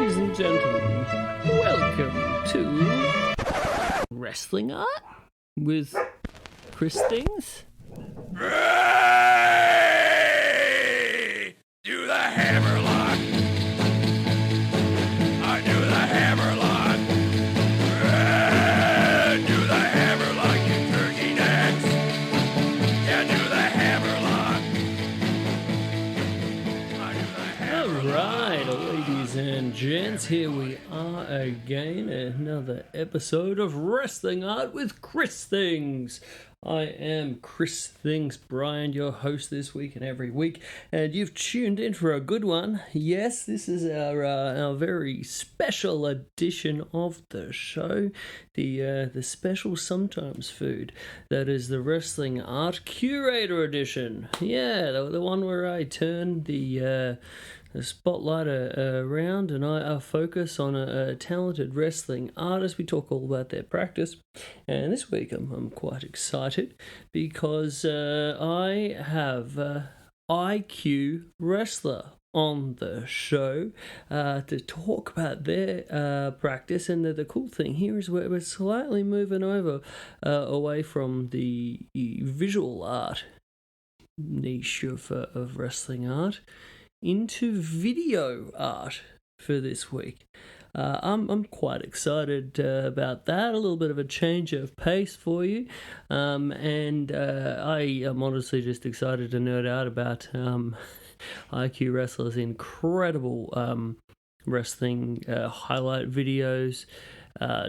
Ladies and gentlemen, welcome to Wrestling Art with Chris Things. Ray! Do the hammerlock! I do the hammerlock! Ray! Do the hammerlock, you turkey necks! Yeah, do the hammerlock! I do the hammerlock! Alright, ladies and gents, here we are again, another episode of Wrestling Art with Chris Things. I am Chris Things Brian, your host this week and every week, and you've tuned in for a good one. Yes, this is our very special edition of the show, the special sometimes food. That is the Wrestling Art Curator edition. Yeah, the one where I turn the spotlight around and I focus on a talented wrestling artist. We talk all about their practice, and this week I'm quite excited because I have IQWrestler on the show to talk about their practice. And the cool thing here is we're slightly moving over away from the visual art niche of wrestling art into video art for this week. I'm quite excited about that. A little bit of a change of pace for you, and I am honestly just excited to nerd out about IQWrestler's incredible wrestling highlight videos.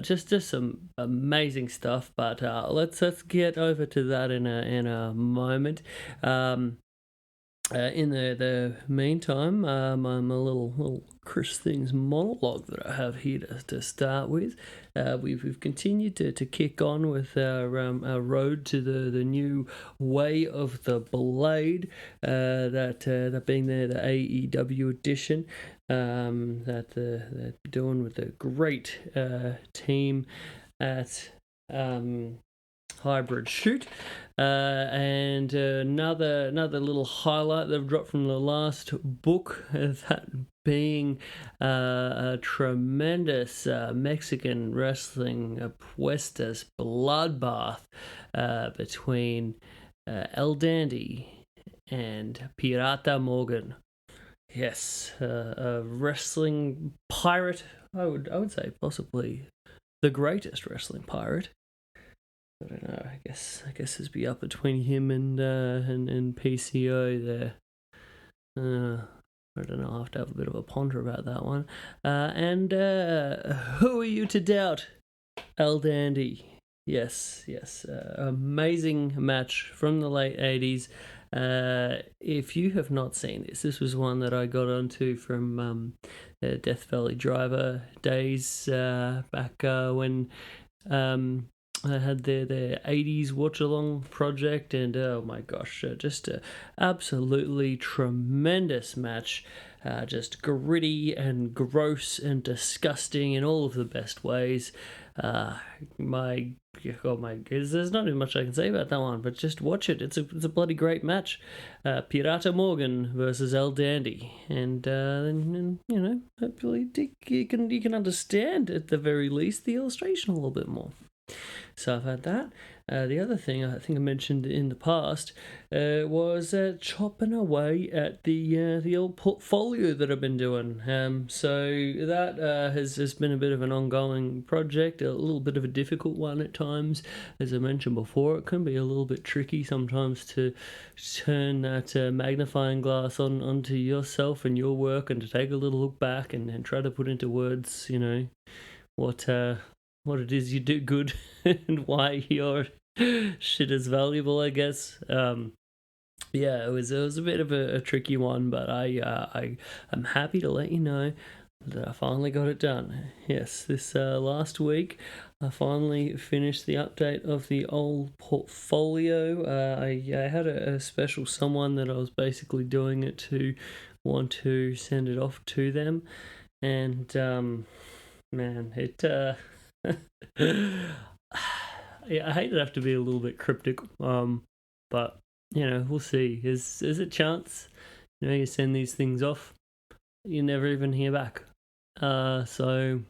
Just some amazing stuff. But let's get over to that in a moment. In the meantime, I'm a little Chris Things monologue that I have here to start with. We've continued to kick on with our road to the new way of the blade, that being the AEW edition, that they're doing with a great team at Hybrid Shoot, and another little highlight they've dropped from the last book, that being a tremendous Mexican wrestling apuestas bloodbath between El Dandy and Pirata Morgan. Yes, a wrestling pirate. I would say possibly the greatest wrestling pirate. I don't know. I guess it's be up between him and PCO there. I don't know. I'll have to have a bit of a ponder about that one. And who are you to doubt? El Dandy. Yes. Amazing match from the late 80s. If you have not seen this was one that I got onto from Death Valley Driver days, back when I had their 80s watch-along project, and oh my gosh, just a absolutely tremendous match. Just gritty and gross and disgusting in all of the best ways. My God, there's not even much I can say about that one, but just watch it. It's a bloody great match. Pirata Morgan versus El Dandy, and then hopefully you can understand at the very least the illustration a little bit more. So I've had that. The other thing I think I mentioned in the past was chopping away at the old portfolio that I've been doing. So that has been a bit of an ongoing project, a little bit of a difficult one at times. As I mentioned before, it can be a little bit tricky sometimes to turn that magnifying glass onto yourself and your work, and to take a little look back and try to put into words, what it is you do good and why your shit is valuable, I guess. It was a bit of a tricky one, but I'm happy to let you know that I finally got it done. Yes, this last week I finally finished the update of the old portfolio. I had a special someone that I was basically doing it to want to send it off to them, and it I hate to have to be a little bit cryptic, but we'll see. Is a chance, you send these things off, you never even hear back. So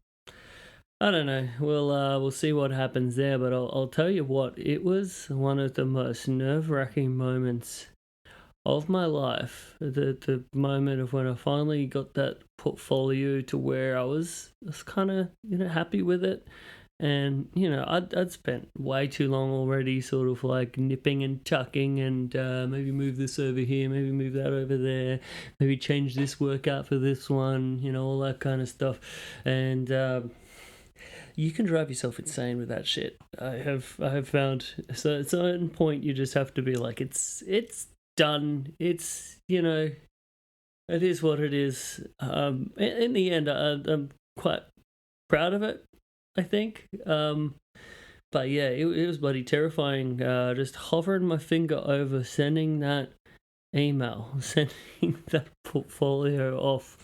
I don't know. We'll see what happens there. But I'll tell you what, it was one of the most nerve-wracking moments of my life. The moment of when I finally got that portfolio to where I was kind of happy with it. And I'd spent way too long already sort of like nipping and tucking and maybe move this over here, maybe move that over there, maybe change this workout for this one, all that kind of stuff. And you can drive yourself insane with that shit. I have found. So at a certain point you just have to be like, it's done. It's it is what it is. In the end, I'm quite proud of it, I think. But yeah, it was bloody terrifying. Just hovering my finger over sending that email, sending that portfolio off.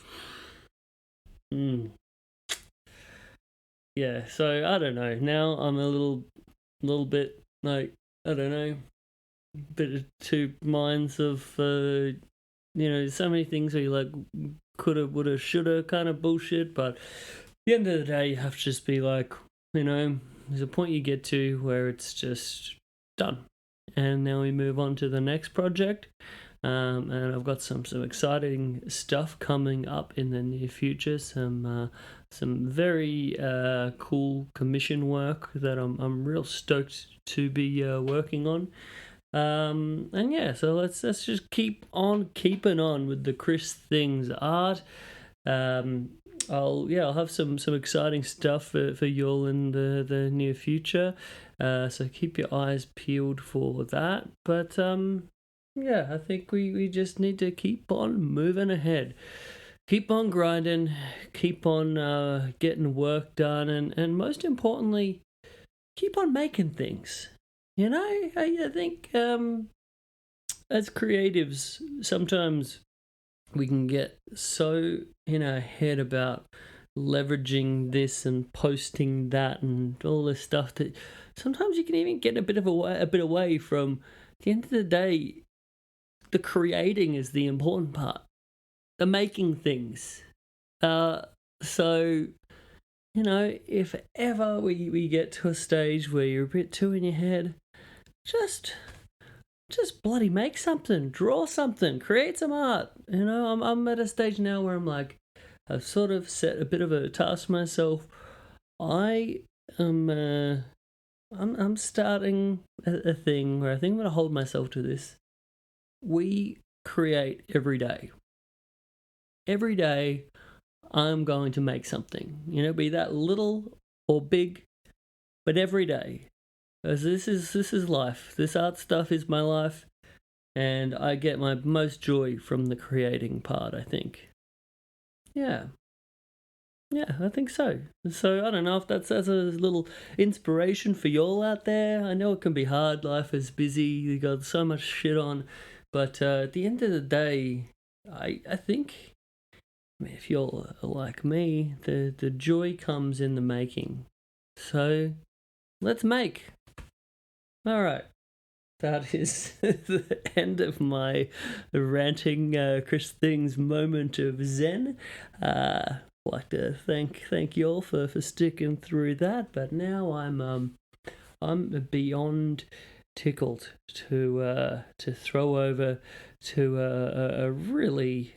Yeah, so I don't know. Now I'm a little bit like, I don't know, bit of two minds of so many things where you like coulda, woulda, shoulda kind of bullshit. But at the end of the day, you have to just be like, there's a point you get to where it's just done, and now we move on to the next project. And I've got some exciting stuff coming up in the near future. Some very cool commission work that I'm real stoked to be working on. And yeah, so let's just keep on keeping on with the Chris Things art. I'll have some exciting stuff for y'all in the near future. So keep your eyes peeled for that. But yeah, I think we just need to keep on moving ahead. Keep on grinding, keep on getting work done, and most importantly, keep on making things. I think as creatives, sometimes we can get so in our head about leveraging this and posting that and all this stuff that sometimes you can even get a bit away from. At the end of the day, the creating is the important part. The making things. So, if ever we get to a stage where you're a bit too in your head, just bloody make something, draw something, create some art. I'm at a stage now where I'm like, I've sort of set a bit of a task myself. I am I'm starting a thing where I think I'm gonna hold myself to this. We create every day. Every day, I'm going to make something. Be that little or big, but every day. Because this is life. This art stuff is my life, and I get my most joy from the creating part, I think. Yeah, I think so. So I don't know if that's a little inspiration for y'all out there. I know it can be hard. Life is busy. You got so much shit on. But at the end of the day, I think, if you're like me, the joy comes in the making. So let's make. All right. That is the end of my ranting Chris Things moment of zen. I'd like to thank you all for sticking through that. But now I'm beyond tickled to throw over to a really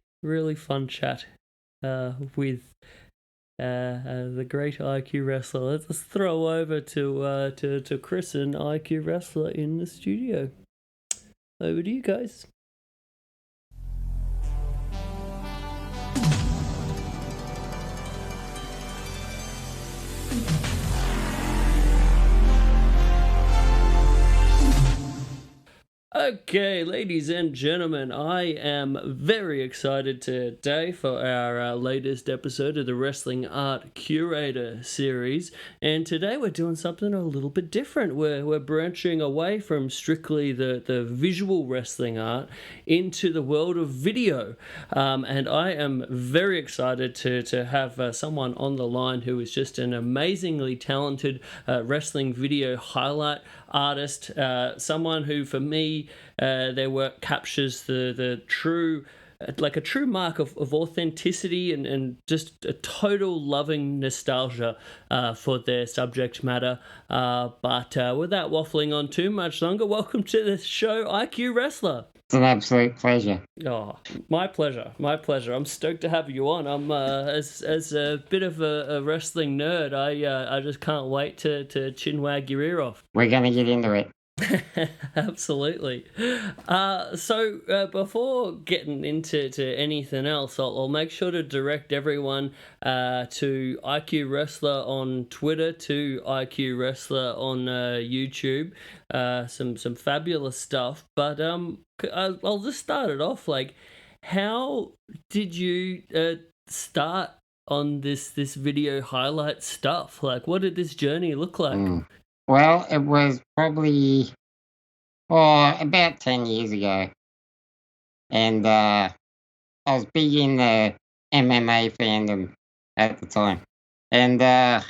fun chat with the great IQWrestler. Let's throw over to Chris and IQWrestler in the studio. Over to you guys. Okay, ladies and gentlemen, I am very excited today for our latest episode of the Wrestling Art Curator series, and today we're doing something a little bit different. We're branching away from strictly the visual wrestling art into the world of video, and I am very excited to have someone on the line who is just an amazingly talented wrestling video highlight artist, someone who, for me, their work captures the true like a true mark of authenticity and just a total loving nostalgia for their subject matter. But without waffling on too much longer, welcome to the show, IQ Wrestler. It's an absolute pleasure. Oh, my pleasure. My pleasure. I'm stoked to have you on. I'm as a bit of a wrestling nerd, I just can't wait to chinwag your ear off. We're going to get into it. Absolutely. So before getting into anything else, I'll make sure to direct everyone to IQ Wrestler on Twitter, to IQ Wrestler on YouTube. Some fabulous stuff. But I'll just start it off. Like, how did you start on this video highlight stuff? Like, what did this journey look like? Well, it was probably about 10 years ago. And I was big in the MMA fandom at the time. And I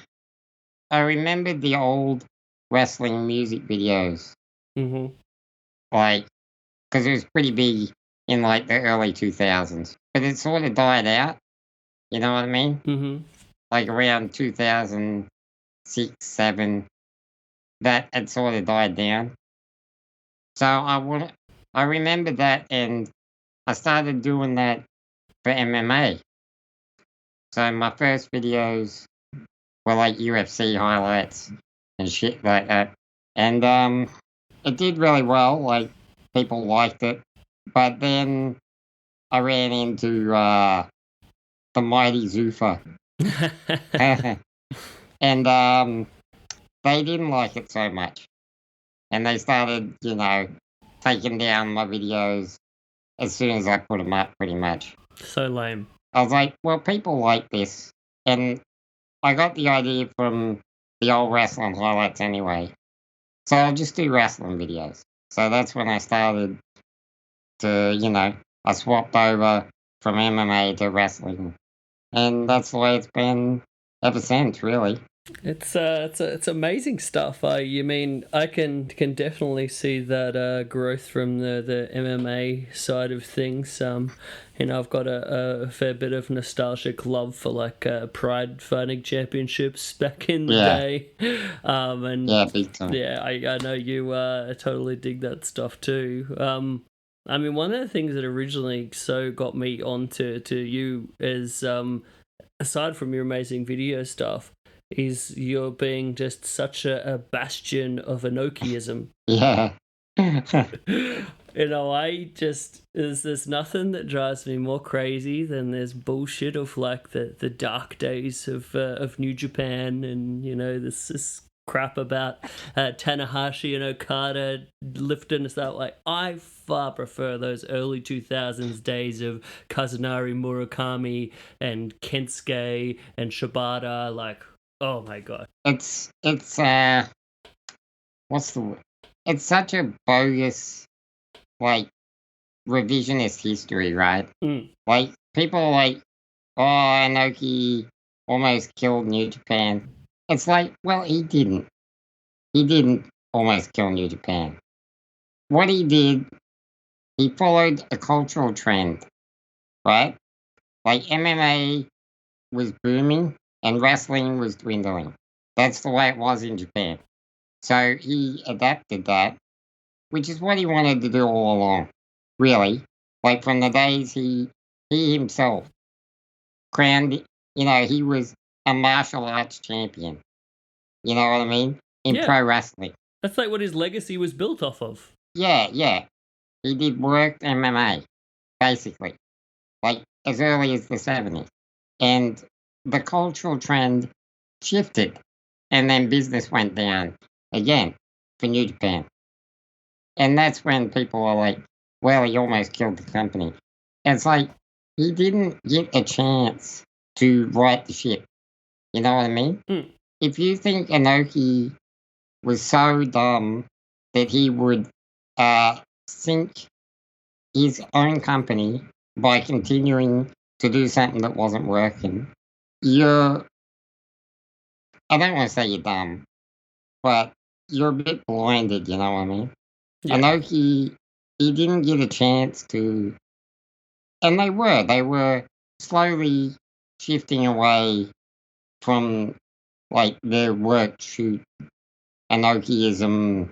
remembered the old wrestling music videos. Mm-hmm. Like, because it was pretty big in like the early 2000s. But it sort of died out. You know what I mean? Mm-hmm. Like around 2006, 7. That had sort of died down. So I remember that, and I started doing that for MMA. So my first videos were like UFC highlights and shit like that. And it did really well, like people liked it. But then I ran into the mighty Zuffa. And they didn't like it so much. And they started, taking down my videos as soon as I put them up, pretty much. So lame. I was like, well, people like this. And I got the idea from the old wrestling highlights anyway. So I'll just do wrestling videos. So that's when I started to, I swapped over from MMA to wrestling. And that's the way it's been ever since, really. It's amazing stuff. You mean I can definitely see that growth from the MMA side of things. I've got a fair bit of nostalgic love for like Pride Fighting Championships back in the day. And yeah, big time. Yeah, I know you totally dig that stuff too. I mean, one of the things that originally got me onto you is aside from your amazing video stuff, is you're being just such a bastion of Inokiism. Yeah. There's nothing that drives me more crazy than this bullshit of like the dark days of New Japan, and this crap about Tanahashi and Okada lifting us out. Like, I far prefer those early 2000s days of Kazunari Murakami and Kensuke and Shibata. Like, oh my god. It's what's the word? It's such a bogus, like, revisionist history, right? Like, people are like, oh, Inoki almost killed New Japan. It's like, well, he didn't. He didn't almost kill New Japan. What he did, he followed a cultural trend, right? Like, MMA was booming and wrestling was dwindling. That's the way it was in Japan. So he adapted that, which is what he wanted to do all along, really. Like, from the days he himself crowned, he was a martial arts champion. You know what I mean? In pro wrestling. That's like what his legacy was built off of. Yeah. He did worked MMA, basically, like as early as the 70s. And the cultural trend shifted, and then business went down again for New Japan. And that's when people are like, well, he almost killed the company. And it's like, he didn't get a chance to right the ship. You know what I mean? If you think Inoki was so dumb that he would sink his own company by continuing to do something that wasn't working, I don't want to say you're dumb, but you're a bit blinded, you know what I mean? Yeah. Inoki, he didn't get a chance to and they were slowly shifting away from like their work shoot Inokiism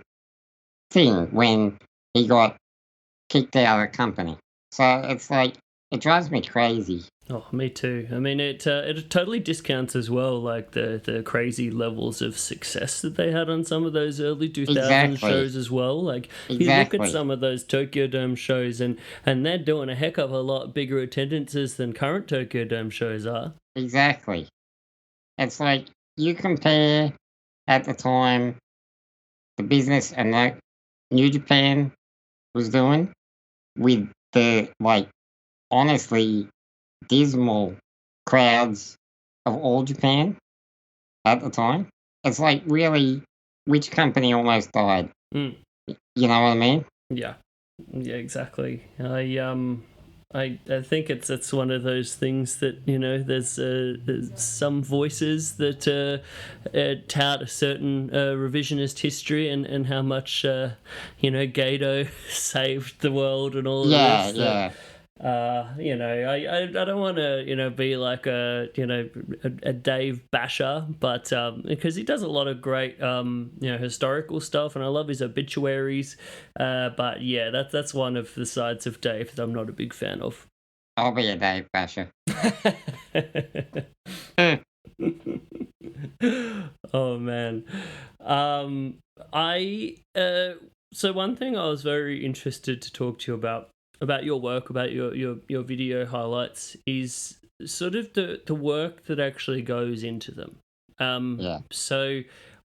thing when he got kicked out of the company. So it's like, it drives me crazy. Oh, me too. I mean, it totally discounts as well, like the crazy levels of success that they had on some of those early 2000 shows as well. Like, you look at some of those Tokyo Dome shows, and they're doing a heck of a lot bigger attendances than current Tokyo Dome shows are. Exactly. It's like, you compare at the time the business and that New Japan was doing with the, like, honestly dismal crowds of all Japan at the time. It's like, really, which company almost died? You know what I mean? Yeah, exactly. I think it's one of those things that, you know, there's some voices that tout a certain revisionist history and how much you know, Gato saved the world and all of this. Yeah. You know, I don't want to, you know, be like a Dave basher, but because he does a lot of great you know, historical stuff, and I love his obituaries. But yeah, that's one of the sides of Dave that I'm not a big fan of. I'll be a Dave basher. Oh man, so one thing I was very interested to talk to you about your work, about your video highlights, is sort of the work that actually goes into them. So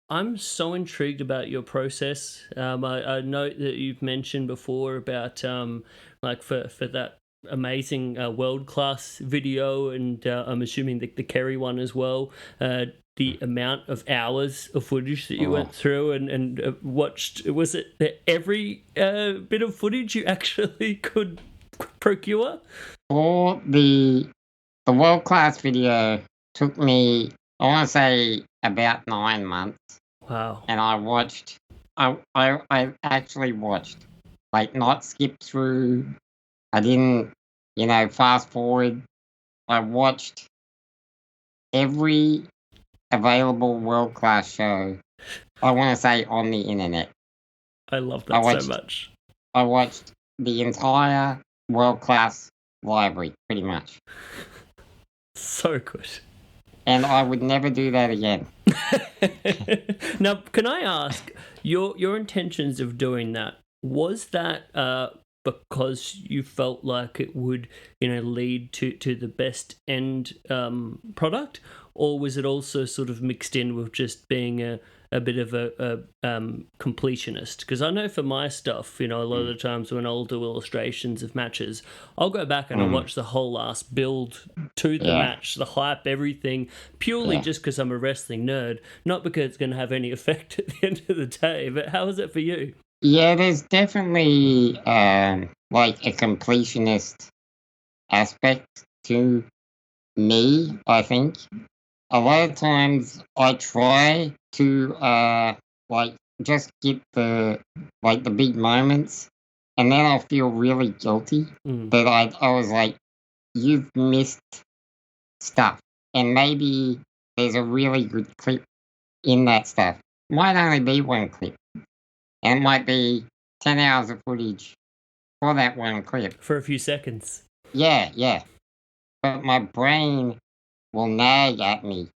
I'm so intrigued about your process. I note that you've mentioned before about like for that amazing world-class video, and I'm assuming the Kerry one as well, the amount of hours of footage that you went through and watched. Was it every bit of footage you actually could procure? For the world-class video took me, I want to say, about 9 months. Wow. And I actually watched, like, not skip through. I didn't, you know, fast forward. I watched every available world-class show, I want to say, on the internet. I love that so much. I watched the entire world-class library, pretty much. So good. And I would never do that again. Now, can I ask, your intentions of doing that, was that because you felt like it would, you know, lead to the best end product, or was it also sort of mixed in with just being a bit of a completionist? Because I know for my stuff, you know, a lot of the times when I'll do illustrations of matches, I'll go back and I'll watch the whole last build to the match, the hype, everything, purely just because I'm a wrestling nerd, not because it's going to have any effect at the end of the day. But how is it for you? Yeah, there's definitely like a completionist aspect to me, I think. A lot of times I try to like just get the big moments, and then I'll feel really guilty that I was like, you've missed stuff. And maybe there's a really good clip in that stuff. Might only be one clip. And it might be 10 hours of footage for that one clip. For a few seconds. Yeah. But my brain will nag at me.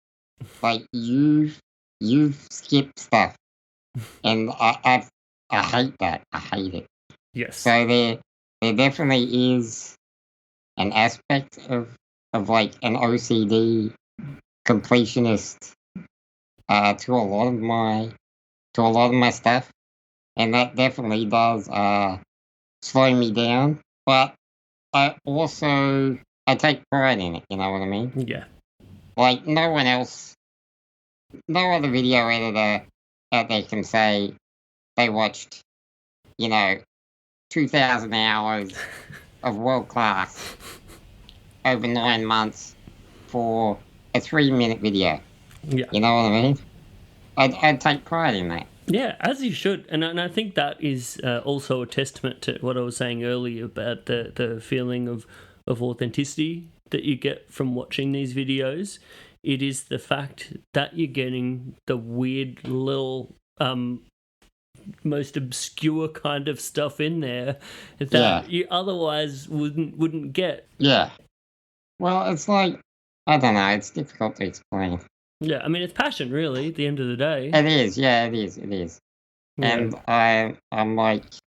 Like, you've skipped stuff. And I hate that. I hate it. Yes. So there definitely is an aspect of like an OCD completionist to a lot of my stuff. And that definitely does slow me down. But I take pride in it, you know what I mean? Yeah. Like, no other video editor out there can say they watched, you know, 2,000 hours of world class over 9 months for a 3-minute video. Yeah. You know what I mean? I'd take pride in that. Yeah, as you should. And I think that is also a testament to what I was saying earlier about the feeling of of authenticity that you get from watching these videos. It is the fact that you're getting the weird little most obscure kind of stuff in there that you otherwise wouldn't get. Yeah. Well, it's like, I don't know, it's difficult to explain. Yeah, I mean, it's passion, really, at the end of the day. It is, yeah, it is. Yeah. And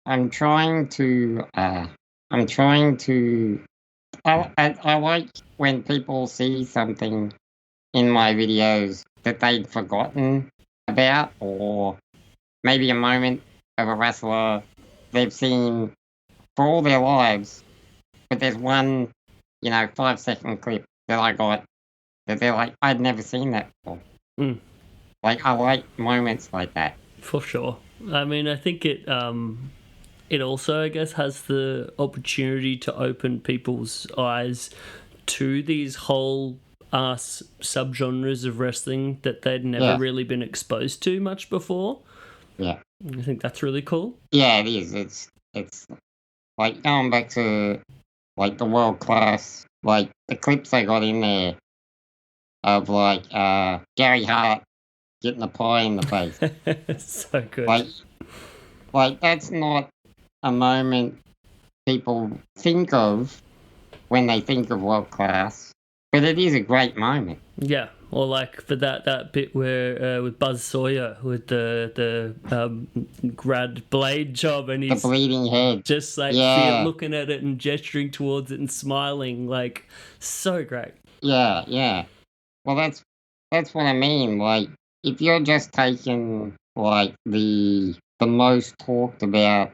I'm trying to, I like when people see something in my videos that they'd forgotten about, or maybe a moment of a wrestler they've seen for all their lives, but there's one, 5-second clip that I got that they're like, I'd never seen that before. Like, I like moments like that. For sure. I mean, I think it also, I guess, has the opportunity to open people's eyes to these whole subgenres of wrestling that they'd never really been exposed to much before. Yeah. I think that's really cool. Yeah, it is. It's like going back to like the world class, like the clips they got in there of like Gary Hart getting a pie in the face. So good. Like that's not a moment people think of when they think of world class, but it is a great moment. Yeah, or like for that bit where with Buzz Sawyer with the grad blade job, and he's the bleeding head, just like looking at it and gesturing towards it and smiling, like so great. Yeah. Well, that's what I mean. Like, if you're just taking like the most talked about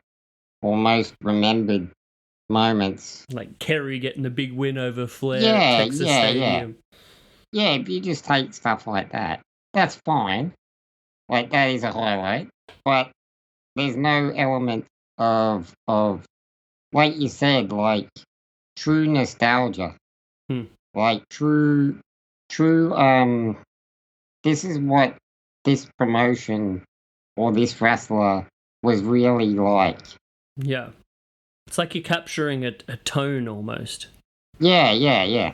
or most remembered moments, like Kerry getting the big win over Flair at Texas Stadium. Yeah, if you just take stuff like that, that's fine. Like, that is a highlight. But there's no element of like you said, like true nostalgia. Like true this is what this promotion or this wrestler was really like. Yeah. It's like you're capturing a tone almost. Yeah. Yeah,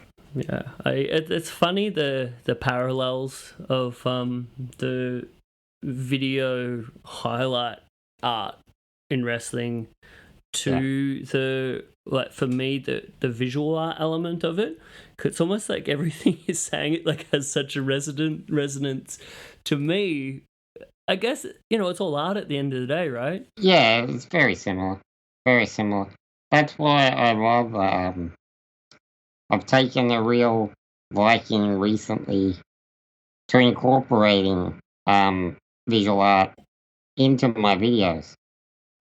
it's funny the parallels of the video highlight art in wrestling to the, like, for me, the visual art element of it. 'Cause it's almost like everything you're saying, it like has such a resonance to me. I guess, it's all art at the end of the day, right? Yeah, it's very similar. Very similar. That's why I love I've taken a real liking recently to incorporating visual art into my videos.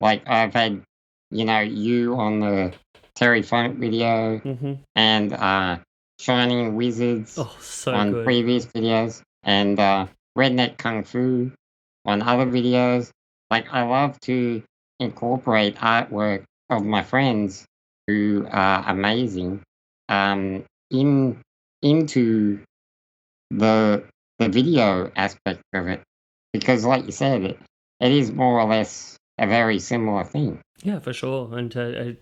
Like, I've had, you on the Terry Funk video, and Shining Wizards on good. previous videos, and Redneck Kung Fu on other videos. Like, I love to incorporate artwork of my friends who are amazing into the video aspect of it, because, like you said, it is more or less a very similar thing. Yeah, for sure. And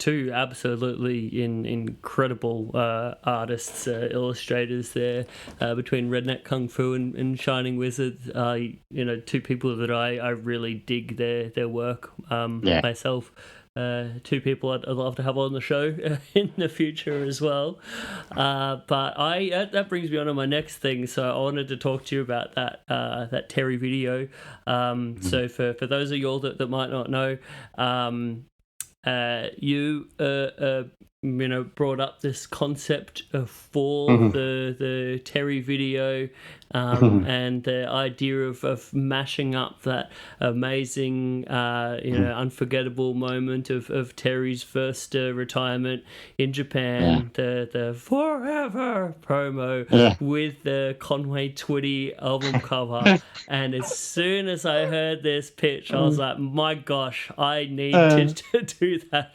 two absolutely incredible artists, illustrators there, between Redneck Kung Fu and Shining Wizards. Two people that I really dig their work myself. Two people I'd love to have on the show in the future as well. But that brings me on to my next thing. So I wanted to talk to you about that Terry video. So for those of you all that might not know, you brought up this concept for the Terry video, and the idea of mashing up that amazing, unforgettable moment of Terry's first retirement in Japan, the Forever promo with the Conway Twitty album cover. And as soon as I heard this pitch, I was like, my gosh, I need to do that.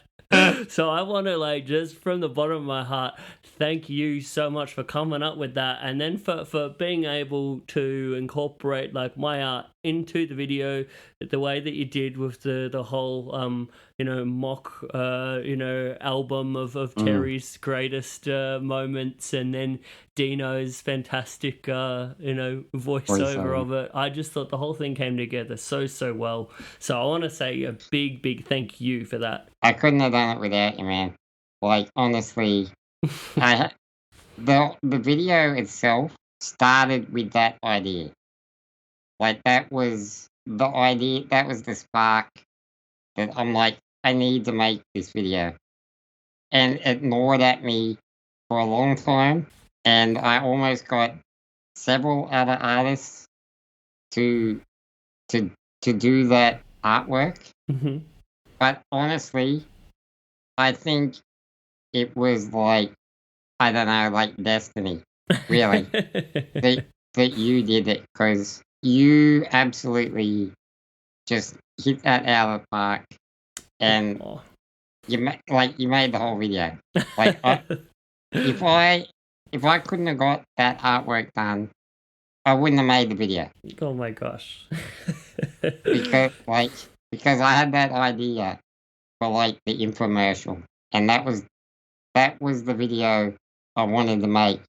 So I want to, just from the bottom of my heart, thank you so much for coming up with that, and then for being able to incorporate my art into the video the way that you did with the whole mock album of Terry's greatest moments, and then Dino's fantastic voiceover of it. I just thought the whole thing came together so well. So I want to say a big thank you for that. I couldn't have done it without you, man. Like, honestly, the video itself started with that idea. Like, that was the idea, that was the spark that I'm like, I need to make this video. And it gnawed at me for a long time, and I almost got several other artists to do that artwork. Mm-hmm. But honestly, I think it was like, I don't know, like destiny, really, that you did it, because you absolutely just hit that out of the park, and you made the whole video. Like, if I couldn't have got that artwork done, I wouldn't have made the video. Oh my gosh! because I had that idea for like the infomercial, and that was the video I wanted to make.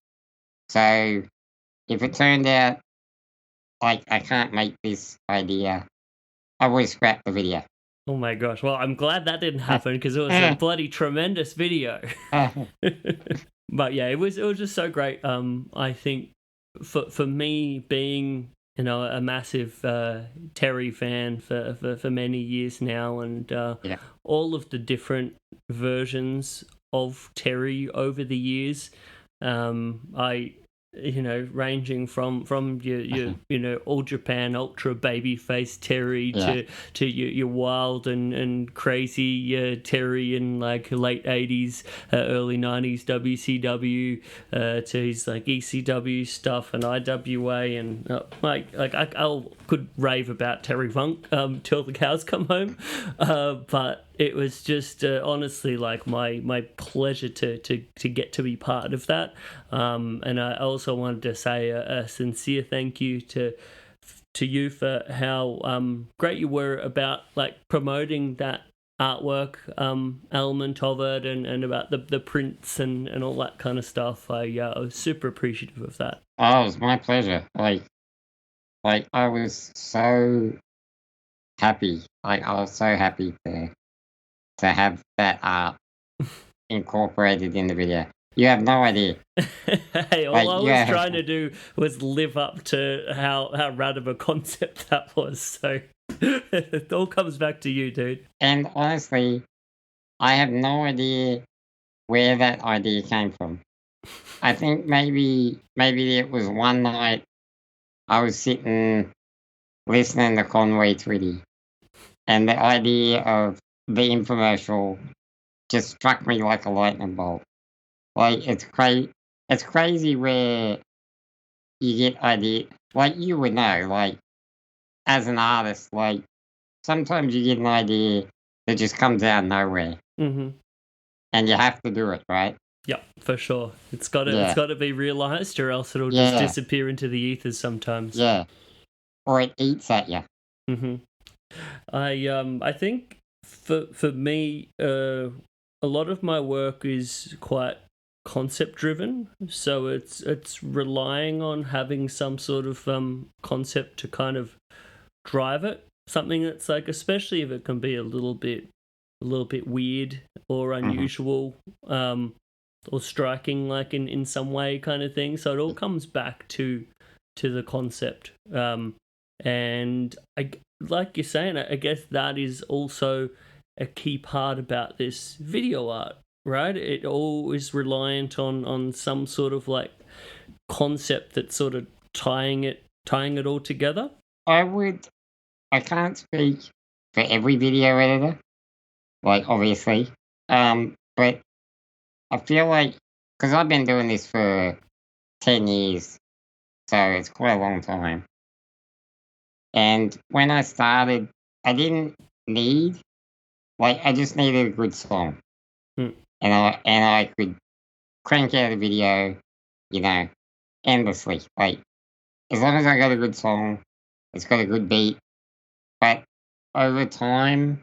So if it turned out like I can't make this idea, I would scrap the video. Oh my gosh! Well, I'm glad that didn't happen, because it was a bloody tremendous video. But yeah, it was just so great. I think for me, being a massive Terry fan for many years now, and all of the different versions of Terry over the years, ranging from your All Japan Ultra babyface Terry to your wild and crazy Terry in like late 80s, early 90s WCW, to his like ECW stuff and IWA, and I could rave about Terry Funk till the cows come home, but it was just honestly like my pleasure to get to be part of that, and I also wanted to say a sincere thank you to you for how great you were about like promoting that artwork element of it, and about the prints and all that kind of stuff. I was super appreciative of that. Oh, it was my pleasure. Like I was so happy. Like, I was so happy to have that art incorporated in the video. You have no idea. Hey, all I was trying to do was live up to how rad of a concept that was. So it all comes back to you, dude. And honestly, I have no idea where that idea came from. I think maybe it was one night I was sitting listening to Conway Twitty, and the idea of the infomercial just struck me like a lightning bolt. Like, it's crazy where you get idea. Like, you would know, like, as an artist, like, sometimes you get an idea that just comes out of nowhere. Mm-hmm. And you have to do it, right? Yep, for sure. It's got to be realized, or else it'll just disappear into the ethers sometimes. Yeah. Or it eats at you. Mm-hmm. I think for me, a lot of my work is quite concept driven, so it's relying on having some sort of concept to kind of drive it. Something that's like, especially if it can be a little bit weird or unusual, or striking, like in some way, kind of thing. So it all comes back to the concept. And like you're saying, I guess that is also a key part about this video art, right? It all is reliant on some sort of like concept that's sort of tying it all together. I can't speak for every video editor, like, obviously, but I feel like, because I've been doing this for 10 years, so it's quite a long time. And when I started, I didn't need, like, I just needed a good song. And I could crank out a video, endlessly. Like, as long as I got a good song, It's got a good beat. But over time,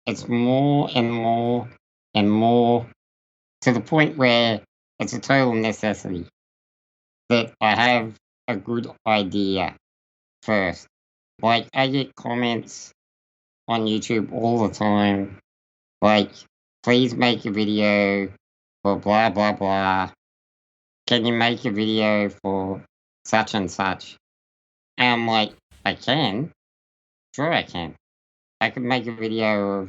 it's more and more and more to the point where it's a total necessity that I have a good idea first. Like, I get comments on YouTube all the time, like, please make a video for blah, blah, blah. Can you make a video for such and such? And I'm like, I can. Sure, I can. I could make a video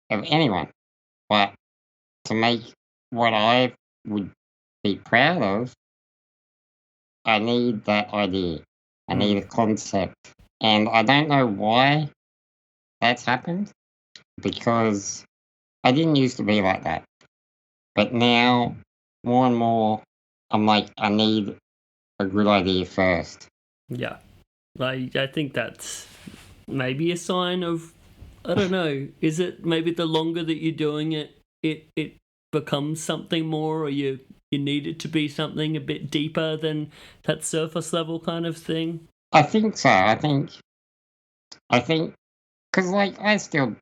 of anyone. But to make what I would be proud of, I need that idea. I need a concept. And I don't know why that's happened, because I didn't used to be like that. But now, more and more, I'm like, I need a good idea first. Yeah. Like, I think that's maybe a sign of, I don't know, is it maybe the longer that you're doing it, it becomes something more, or you need it to be something a bit deeper than that surface level kind of thing? I think so. I think, because like I still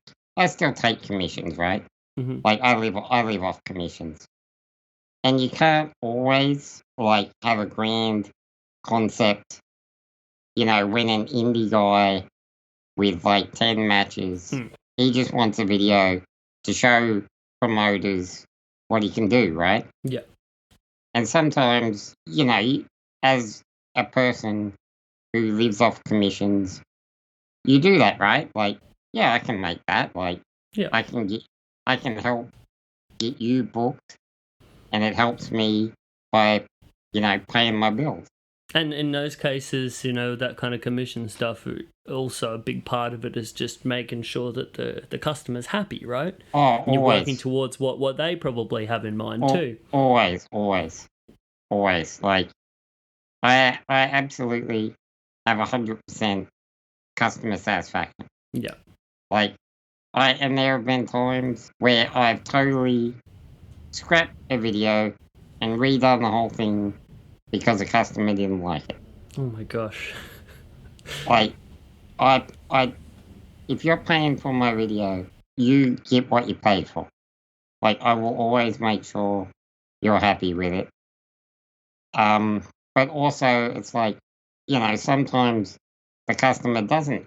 take commissions, right? Mm-hmm. Like I live off commissions, and you can't always like have a grand concept. You know, when an indie guy with like 10 matches, he just wants a video to show promoters what he can do, right? Yeah. And sometimes, you know, as a person who lives off commissions, you do that, right? Like, yeah, I can make that. Like, Yeah. I can help get you booked, and it helps me by, you know, paying my bills. And in those cases, you know, that kind of commission stuff, also a big part of it is just making sure that the customer's happy, right? Oh, and you're always. working towards what they probably have in mind too. Always. Like, I absolutely have 100% customer satisfaction. Yeah. Like, and there have been times where I've totally scrapped a video and redone the whole thing because the customer didn't like it. Oh my gosh. Like, if you're paying for my video, you get what you pay for. Like, I will always make sure you're happy with it. But also, it's like, you know, sometimes the customer doesn't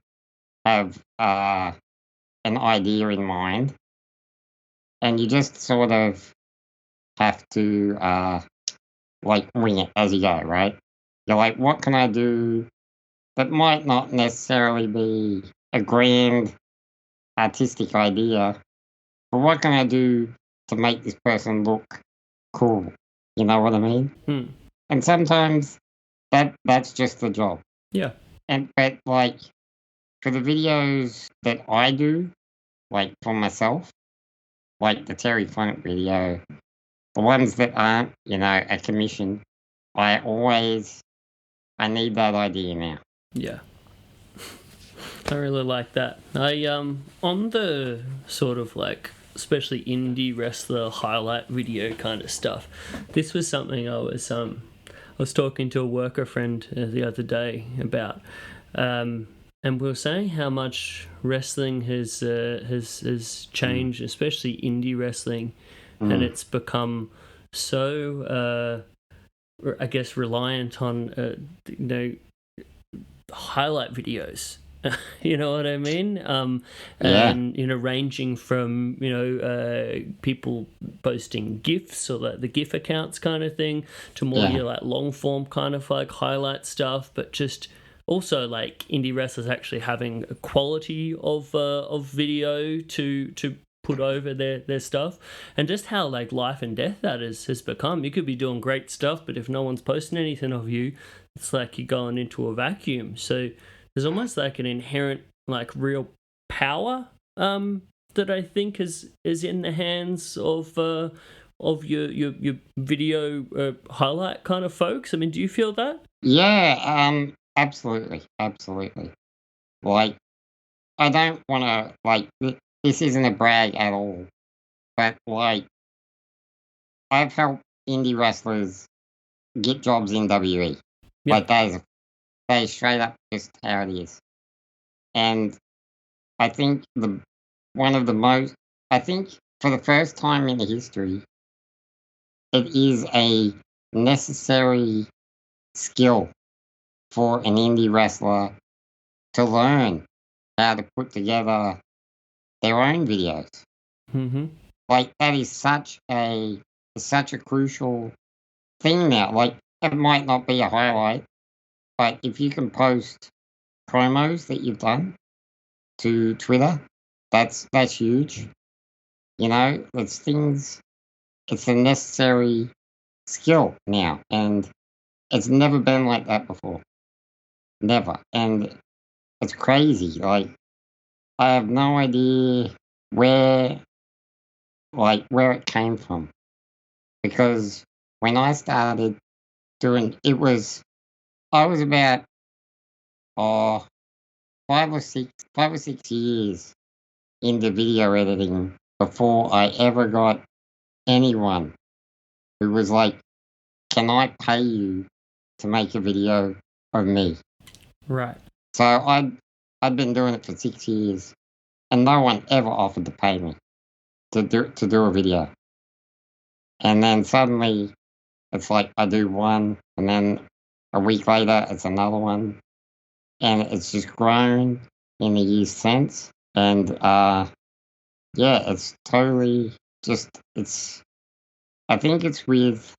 have an idea in mind, and you just sort of have to like wing it as you go, right? You're like, what can I do that might not necessarily be a grand artistic idea, but what can I do to make this person look cool? You know what I mean? And sometimes that's just the job. Yeah. But like for the videos that I do, like for myself, like the Terry Flint video, the ones that aren't, you know, a commission, I need that idea now. Yeah. I really like that. I on the sort of like especially indie wrestler highlight video kind of stuff. This was something I was talking to a worker friend the other day about, and we were saying how much wrestling has changed, especially indie wrestling, and it's become so I guess reliant on you know, highlight videos. You know what I mean? And you know, ranging from, you know, people posting GIFs or like the GIF accounts kind of thing to more you know, like long form kind of like highlight stuff, but just also like indie wrestlers actually having a quality of video to put over their stuff, and just how like life and death that has become. You could be doing great stuff, but if no one's posting anything of you, it's like you're going into a vacuum. So there's almost like an inherent like real power that I think is in the hands of your video highlight kind of folks. I mean, do you feel that? Yeah, absolutely. Like, I don't want to, like, this isn't a brag at all, but, like, I've helped indie wrestlers get jobs in WE. Yeah. Like, that is That is straight up just how it is. And I think I think for the first time in history, it is a necessary skill for an indie wrestler to learn how to put together their own videos. Mm-hmm. Like that is such a crucial thing now. Like it might not be a highlight, but if you can post promos that you've done to Twitter, that's huge. You know, it's a necessary skill now, and it's never been like that before. Never. And it's crazy. Like I have no idea where where it came from. Because when I started doing I was about oh 5 or 6 years into video editing before I ever got anyone who was like, "Can I pay you to make a video of me?" Right. So I'd been doing it for 6 years, and no one ever offered to pay me to do a video. And then suddenly it's like I do one, and then a week later it's another one, and it's just grown in the years since. And yeah, it's totally just it's. I think it's with.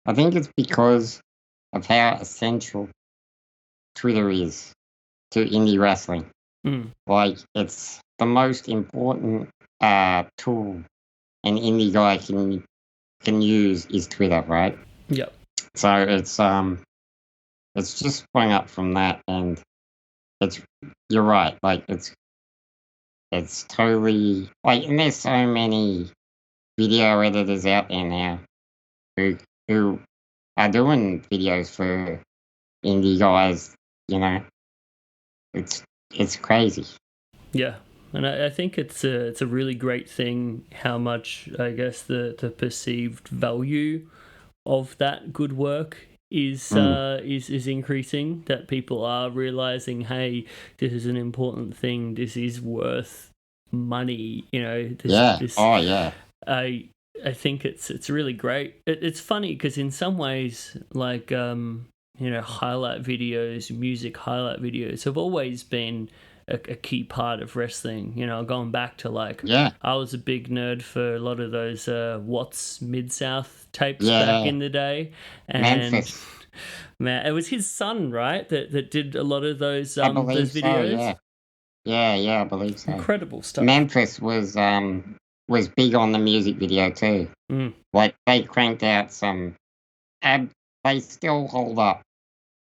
I think it's because of how essential Twitter is to indie wrestling. Mm. Like it's the most important tool an indie guy can use is Twitter, right? Yep. So it's just sprung up from that, and it's you're right. Like it's totally like, and there's so many video editors out there now who who are doing videos for indie guys. You know, it's crazy. Yeah. And I think it's a really great thing how much, I guess, the perceived value of that good work is increasing, that people are realizing, hey, this is an important thing, this is worth money, you know, this Oh yeah. I think it's really great. It's funny because in some ways, like you know, highlight videos, music highlight videos have always been a key part of wrestling. You know, going back to like, Yeah. I was a big nerd for a lot of those Watts Mid South tapes back Yeah. in the day, and Memphis. man, it was his son, right, that did a lot of those I believe those so. videos. Yeah, I believe so. Incredible stuff. Memphis was big on the music video too. Mm. Like they cranked out some they still hold up,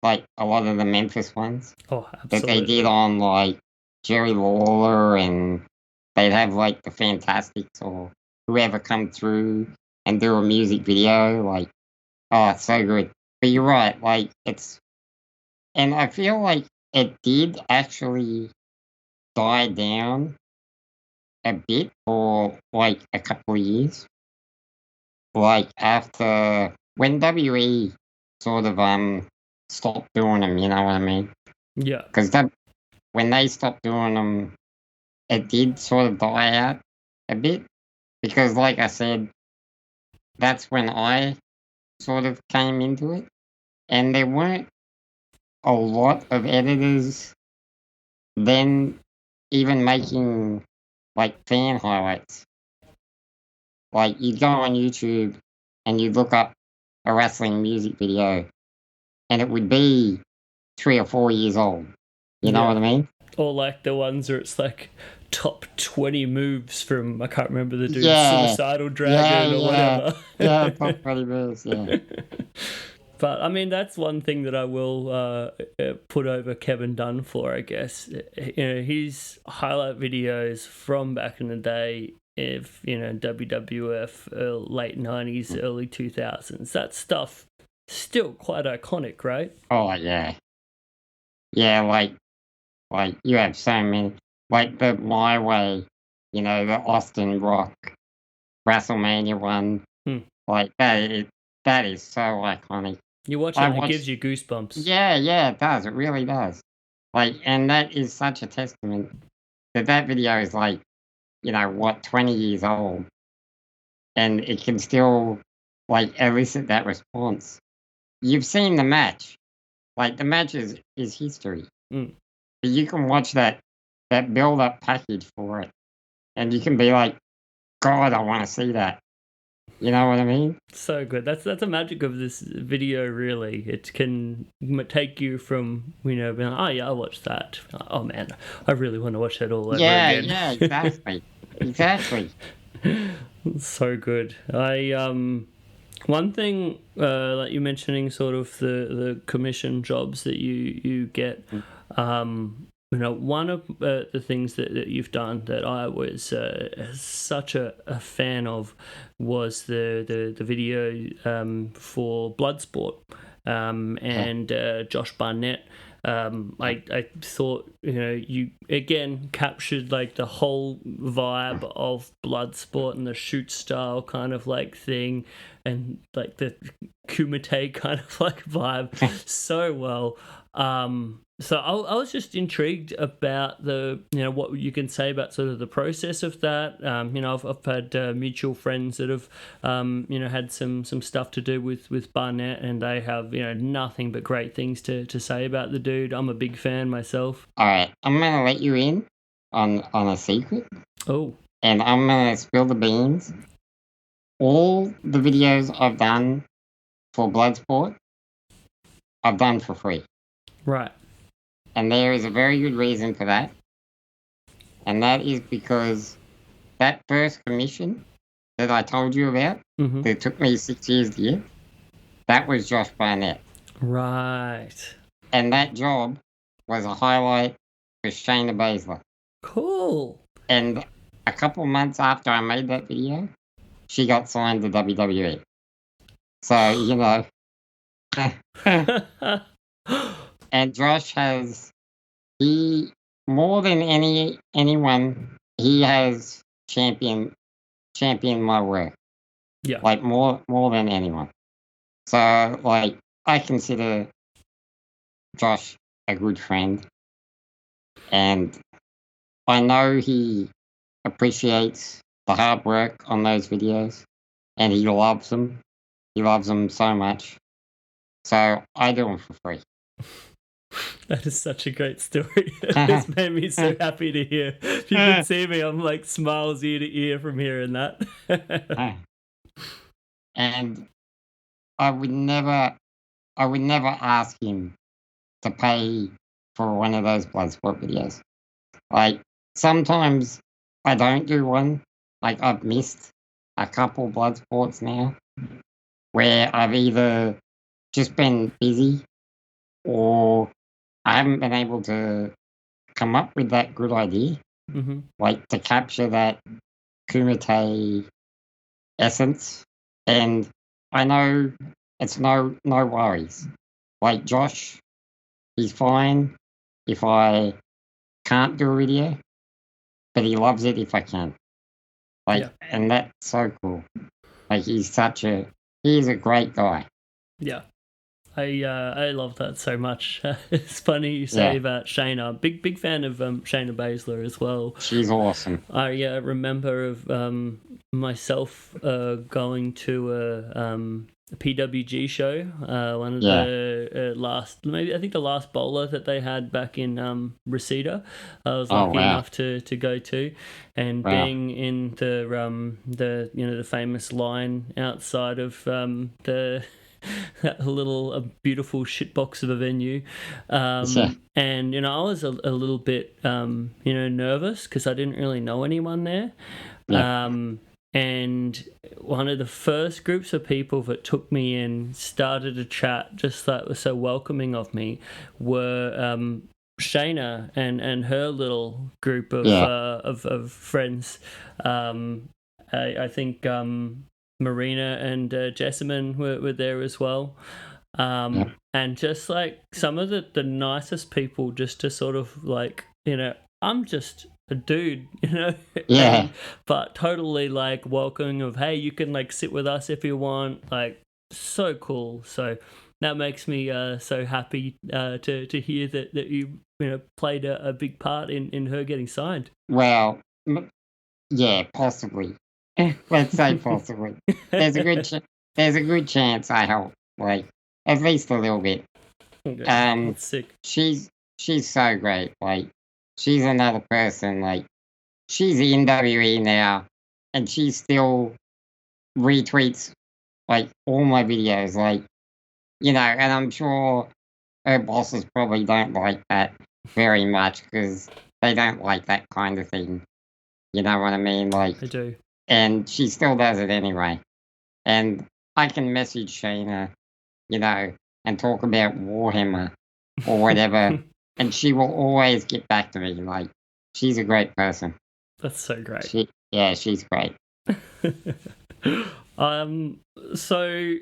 like a lot of the Memphis ones Oh, that they absolutely. did on like Jerry Lawler, and they'd have like the Fantastics or whoever come through and do a music video. Like, oh, it's so good. But you're right, like and I feel like it did actually die down a bit for like a couple of years. Like after when WE sort of stopped doing them, you know what I mean? Yeah. Because that when they stopped doing them, it did sort of die out a bit. Because like I said, that's when I sort of came into it, and there weren't a lot of editors then even making like fan highlights. Like you'd go on YouTube and you'd look up a wrestling music video, and it would be 3 or 4 years old. You know Yeah. what I mean? Or like the ones where it's like top 20 moves from, I can't remember the dude, Yeah, Suicidal Dragon or whatever. yeah. Top 20 moves. Yeah, But I mean, that's one thing that I will put over Kevin Dunn for, I guess. You know, his highlight videos from back in the day, if you know, WWF, late 90s, early 2000s, that stuff still quite iconic, right? oh yeah, yeah. Like you have so many. Like the My Way, you know, the Austin Rock WrestleMania one. Hmm. Like that is so iconic. You watch it and it gives you goosebumps. Yeah, it does. It really does. Like, and that is such a testament that video is like, 20 years old, and it can still like elicit that response. You've seen the match. Like, the match is history. Mm. But you can watch that build-up package for it, and you can be like, God, I want to see that. You know what I mean? So good. That's the magic of this video, really. It can take you from, being like, oh yeah, I watched that. Oh man, I really want to watch that all over again. Yeah, exactly. Exactly. So good. One thing, like you mentioning, sort of the commission jobs that you get. One of the things that you've done that I was such a fan of was the video for Bloodsport and Josh Barnett. I thought, you again captured like the whole vibe of Bloodsport and the shoot style kind of like thing, and like the Kumite kind of like vibe so well. So I was just intrigued about what you can say about sort of the process of that. I've had mutual friends that have had some stuff to do with Barnett, and they have nothing but great things to say about the dude. I'm a big fan myself. All right, I'm gonna let you in on a secret. Oh, and I'm gonna spill the beans. All the videos I've done for Bloodsport, I've done for free. Right. And there is a very good reason for that. And that is because that first commission that I told you about, that took me 6 years to get, that was Josh Barnett. Right. And that job was a highlight for Shayna Baszler. Cool. And a couple months after I made that video, she got signed to WWE. So, and Josh more than anyone, he has championed my work. Yeah. Like, more than anyone. So, like, I consider Josh a good friend. And I know he appreciates the hard work on those videos. And he loves them. He loves them so much. So, I do them for free. That is such a great story. It's made me so happy to hear. If you can see me, I'm like smiles ear to ear from hearing that. And I would never ask him to pay for one of those Bloodsport videos. Like, sometimes I don't do one. Like, I've missed a couple Bloodsports now where I've either just been busy or I haven't been able to come up with that good idea, like to capture that Kumite essence. And I know it's no worries. Like, Josh, he's fine if I can't do a video, but he loves it if I can. Like, and that's so cool. Like, he's a great guy. Yeah. I love that so much. It's funny you say about Shayna. Big fan of Shayna Baszler as well. She's awesome. I remember of myself going to a PWG show. One of the last, maybe I think the last bowler that they had back in Reseda. I was lucky enough to go to, and being in the famous line outside of the. That little beautiful shitbox of a venue, and I was a little bit nervous because I didn't really know anyone there, and one of the first groups of people that took me in, started a chat, just that was so welcoming of me, were Shayna and her little group of friends. I think Marina and Jessamine were there as well. And just like some of the nicest people, just to sort of like, I'm just a dude, but totally like welcoming of, hey, you can like sit with us if you want, like so cool. So that makes me so happy to hear that you played a big part in her getting signed. Well, yeah, possibly. Let's say possibly. There's a good chance I help, like at least a little bit. Okay, that's sick. She's so great. Like she's another person. Like she's in WE now, and she still retweets like all my videos. Like and I'm sure her bosses probably don't like that very much because they don't like that kind of thing. You know what I mean? Like I do. And she still does it anyway. And I can message Shayna, and talk about Warhammer or whatever, and she will always get back to me. Like, she's a great person. That's so great. She's great. So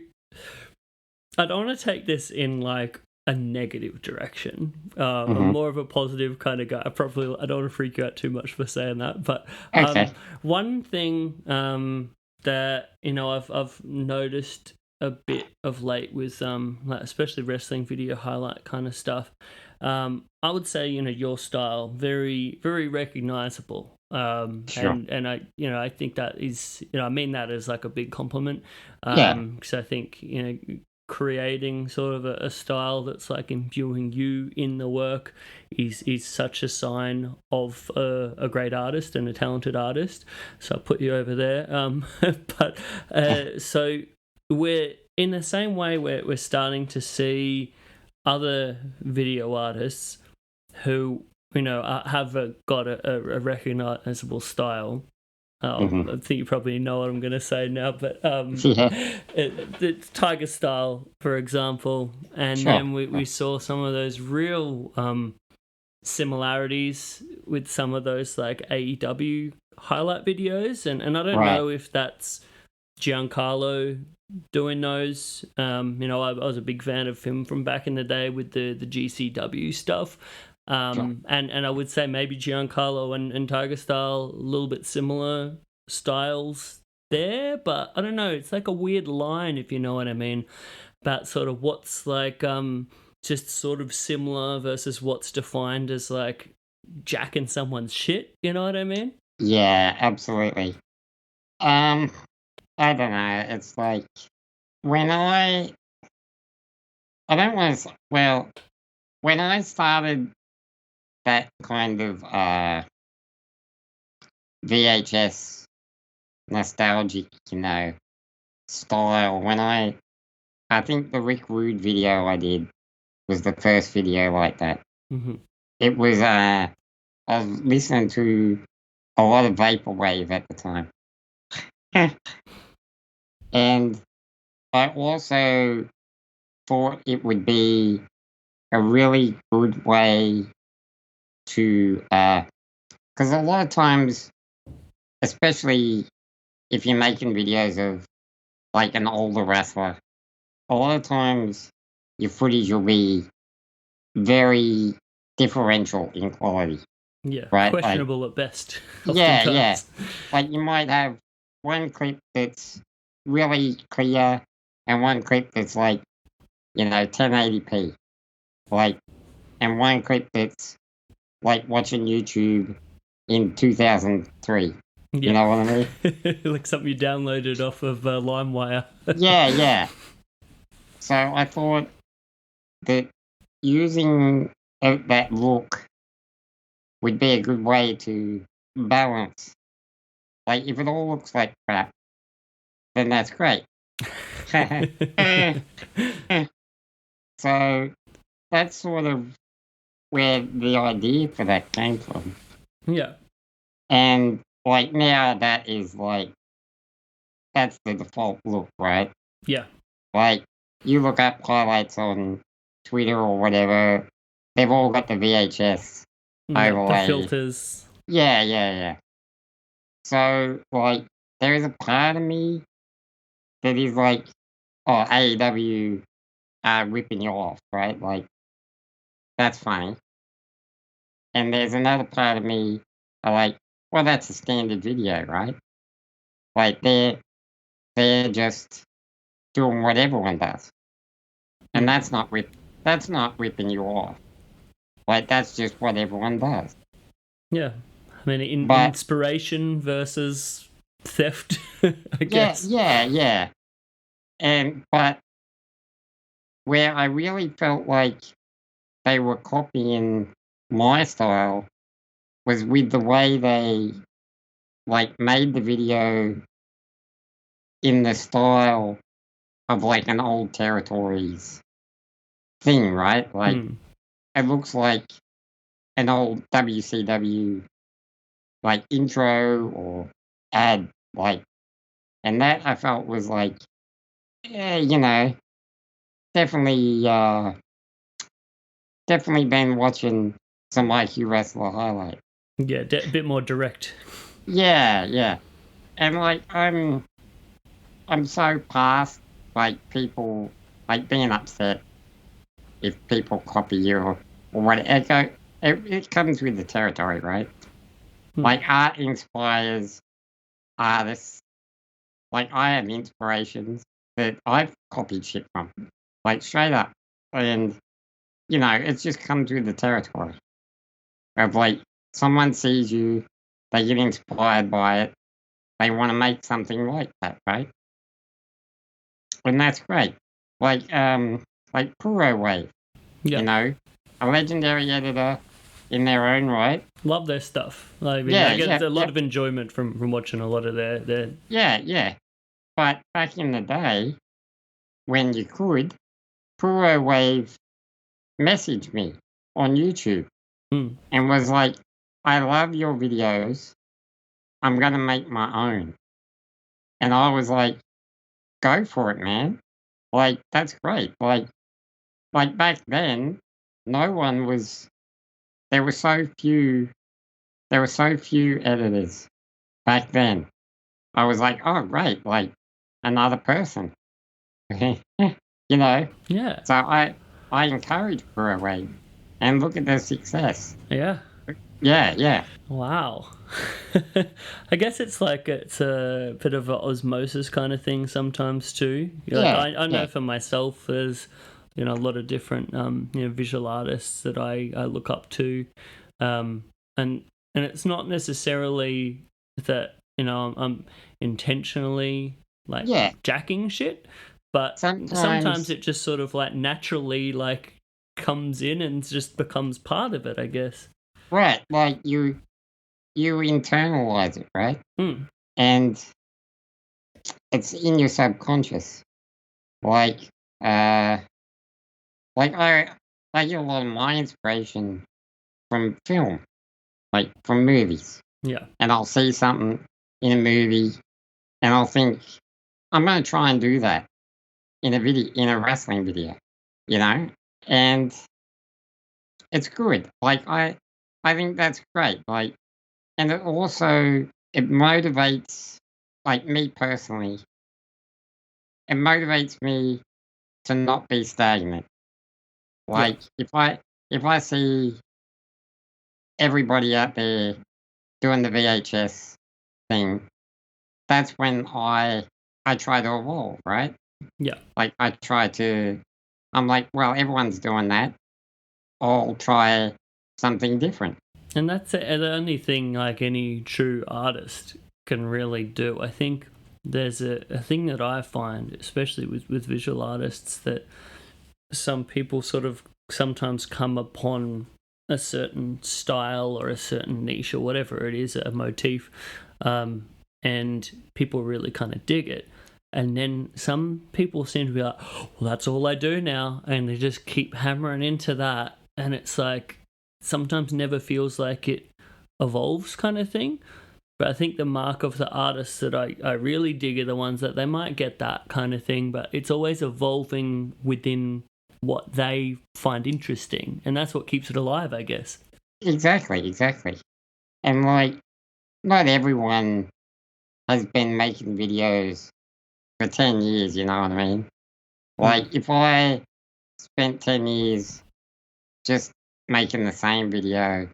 I don't want to take this in like a negative direction. I'm more of a positive kind of guy. I don't want to freak you out too much for saying that, but Okay. one thing that I've noticed a bit of late with like especially wrestling video highlight kind of stuff. I would say your style very very recognizable. Sure. And I think that is I mean that as like a big compliment. Yeah. Because I think creating sort of a style that's like imbuing you in the work is such a sign of a great artist and a talented artist. So I'll put you over there. But so we're in the same way we're starting to see other video artists who have got a recognizable style. I think you probably know what I'm going to say now, but it's Tiger Style, for example, and Sure. then we saw some of those real similarities with some of those like AEW highlight videos, and I don't know if that's Giancarlo doing those. I was a big fan of him from back in the day with the GCW stuff. And I would say maybe Giancarlo and Tiger Style a little bit similar styles there, but I don't know. It's like a weird line, if you know what I mean, about sort of what's like just sort of similar versus what's defined as like jacking someone's shit. You know what I mean? Yeah, absolutely. I don't know. It's like when I don't want to. Well, when I started that kind of VHS nostalgic, style. When I think the Rick Rude video I did was the first video like that. Mm-hmm. It was I was listening to a lot of vaporwave at the time, and I also thought it would be a really good way to because a lot of times, especially if you're making videos of like an older wrestler, a lot of times your footage will be very differential in quality. Yeah, right? questionable at best. Yeah. Like you might have one clip that's really clear and one clip that's like, 1080p. Like, and one clip that's like watching YouTube in 2003. Yeah. You know what I mean? Like something you downloaded off of LimeWire. Yeah. So I thought that using that look would be a good way to balance. Like, if it all looks like crap, then that's great. So that's sort of where the idea for that came from. Yeah. And like now that is like, that's the default look, right? Yeah. Like you look up highlights on Twitter or whatever, they've all got the VHS overlay. The filters. Yeah. So like there is a part of me that is like, oh, AEW ripping you off, right? Like that's funny. And there's another part of me like, well, that's a standard video, right? Like they're just doing what everyone does. And that's not ripping you off. Like, that's just what everyone does. Yeah. I mean, But inspiration versus theft, I guess. Yeah. But where I really felt like they were copying my style was with the way they, like, made the video in the style of, like, an old territories thing, right? Like, it looks like an old WCW, like, intro or ad, like, and that I felt was like, yeah, definitely, definitely been watching some IQWrestler highlight. Yeah, a bit more direct. Yeah. And, like, I'm so past, like, people, like, being upset if people copy you or what. It comes with the territory, right? Like, art inspires artists. Like, I have inspirations that I've copied shit from, like, straight up. And, it just comes with the territory of, like, someone sees you, they get inspired by it, they want to make something like that, right? And that's great. Like Puro Wave, Yeah. a legendary editor in their own right. Love their stuff. I mean, I get a lot Yeah. of enjoyment from watching a lot of their. Yeah. But back in the day, when you could, Puro Wave messaged me on YouTube and was like, I love your videos. I'm going to make my own. And I was like, go for it, man. Like, that's great. Like back then, no one was, there were so few editors back then. I was like, oh, great. Like, another person. Yeah. So I encourage Puro Wave and look at their success. Yeah. Yeah. Wow. I guess it's a bit of an osmosis kind of thing sometimes too. I know for myself, there's a lot of different visual artists that I look up to, and it's not necessarily that I'm intentionally jacking shit, but sometimes it just sort of like naturally like comes in and just becomes part of it, I guess. Right, like you internalize it, right? And it's in your subconscious. Like, I get a lot of my inspiration from film, like from movies. Yeah. And I'll see something in a movie, and I'll think, I'm going to try and do that in a wrestling video, and it's good. Like, I think that's great. Like, and it motivates, like, me personally. It motivates me to not be stagnant. Like, if I see everybody out there doing the VHS thing, that's when I try to evolve, right? Yeah. Like, I'm like, well, everyone's doing that. I'll try something different. And that's the only thing like any true artist can really do. I think there's a thing that I find, especially with visual artists, that some people sort of sometimes come upon a certain style or a certain niche or whatever it is, a motif, and people really kind of dig it. And then some people seem to be like, well, that's all I do now. And they just keep hammering into that. And it's like, sometimes never feels like it evolves kind of thing. But I think the mark of the artists that I really dig are the ones that they might get that kind of thing, but it's always evolving within what they find interesting. And that's what keeps it alive, I guess. Exactly. And, like, not everyone has been making videos for 10 years, you know what I mean? Like, if I spent 10 years just making the same video,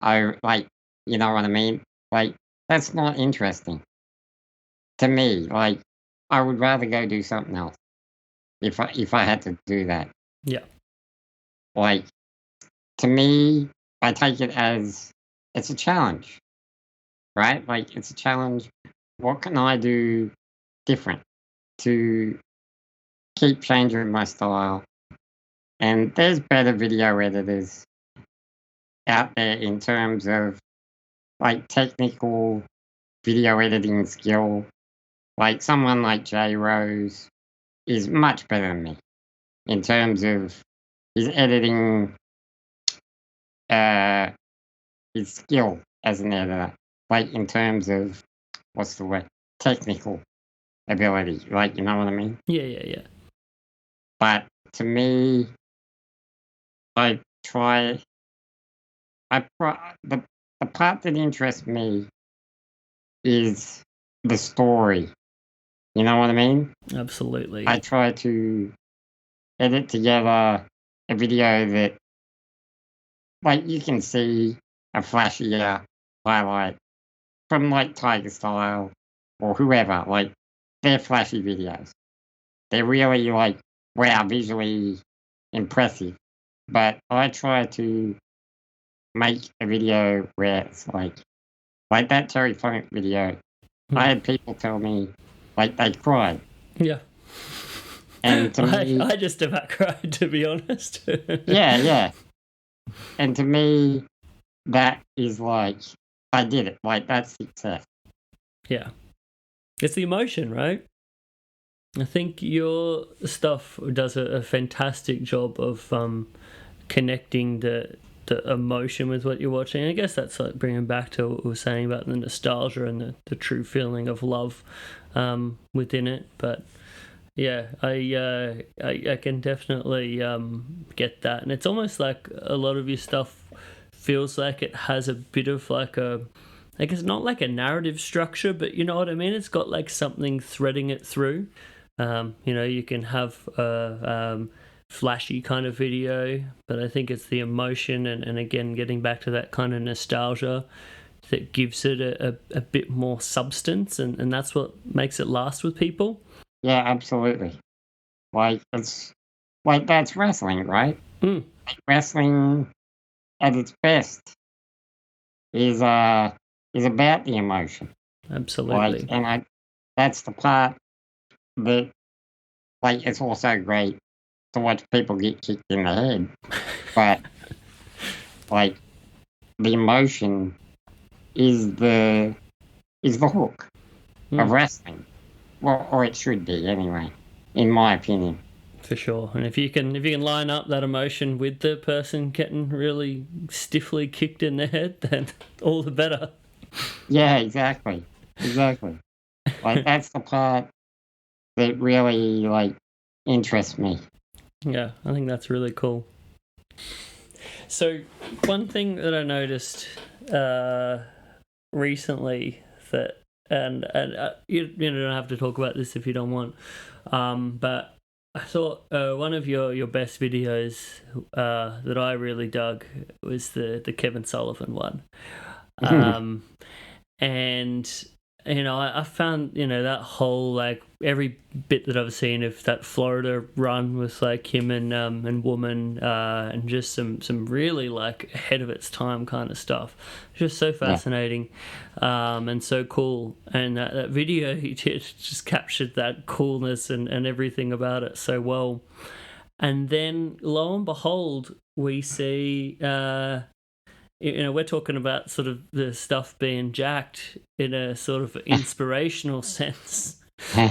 you know what I mean? Like, that's not interesting to me. Like, I would rather go do something else. if I had to do that. Yeah. Like, to me, I take it as it's a challenge, right? Like, it's a challenge. What can I do different to keep changing my style? And there's better video editors out there in terms of like technical video editing skill. Like someone like Jay Rose is much better than me in terms of his editing, uh, his skill as an editor. Like in terms of what's the word, technical ability. Like, you know what I mean? Yeah. But to me, I try. The part that interests me is the story. You know what I mean? Absolutely. I try to edit together a video that, like, you can see a flashier highlight from, like, Tiger Style or whoever. Like, they're flashy videos. They're really, like, wow, visually impressive. But I try to make a video where it's like that Terry Funk video. I had people tell me, like, they cried. Yeah. And to me, I just about cried, to be honest. yeah. And to me, that is like, I did it. Like, that's success. Yeah. It's the emotion, right? I think your stuff does a fantastic job of connecting the emotion with what you're watching. I guess that's like bringing back to what we were saying about the nostalgia and the true feeling of love within it. But yeah, I can definitely get that, and it's almost like a lot of your stuff feels like it has a bit of like a, I guess not like a narrative structure, but you know what I mean. It's got like something threading it through. You can have a flashy kind of video, but I think it's the emotion and again getting back to that kind of nostalgia that gives it a bit more substance, and that's what makes it last with people. Yeah, absolutely. Like, it's like that's wrestling, right? Mm. Like, wrestling at its best is about the emotion. Absolutely. Like, and that's the part that, like, it's also great to watch people get kicked in the head, but like the emotion is the hook of wrestling. Well, or it should be anyway, in my opinion. For sure. And if you can line up that emotion with the person getting really stiffly kicked in the head, then all the better. Yeah, exactly. Like, that's the part that really, like, interests me. Yeah, I think that's really cool. So one thing that I noticed recently that, and you don't have to talk about this if you don't want, but I thought one of your best videos that I really dug was the Kevin Sullivan one, and I found that whole, like, every bit that I've seen of that Florida run with like him and Woman and just some really like ahead of its time kind of stuff, just so fascinating. And so cool, and that video he did just captured that coolness and everything about it so well. And then lo and behold, we see we're talking about sort of the stuff being jacked in a sort of inspirational sense.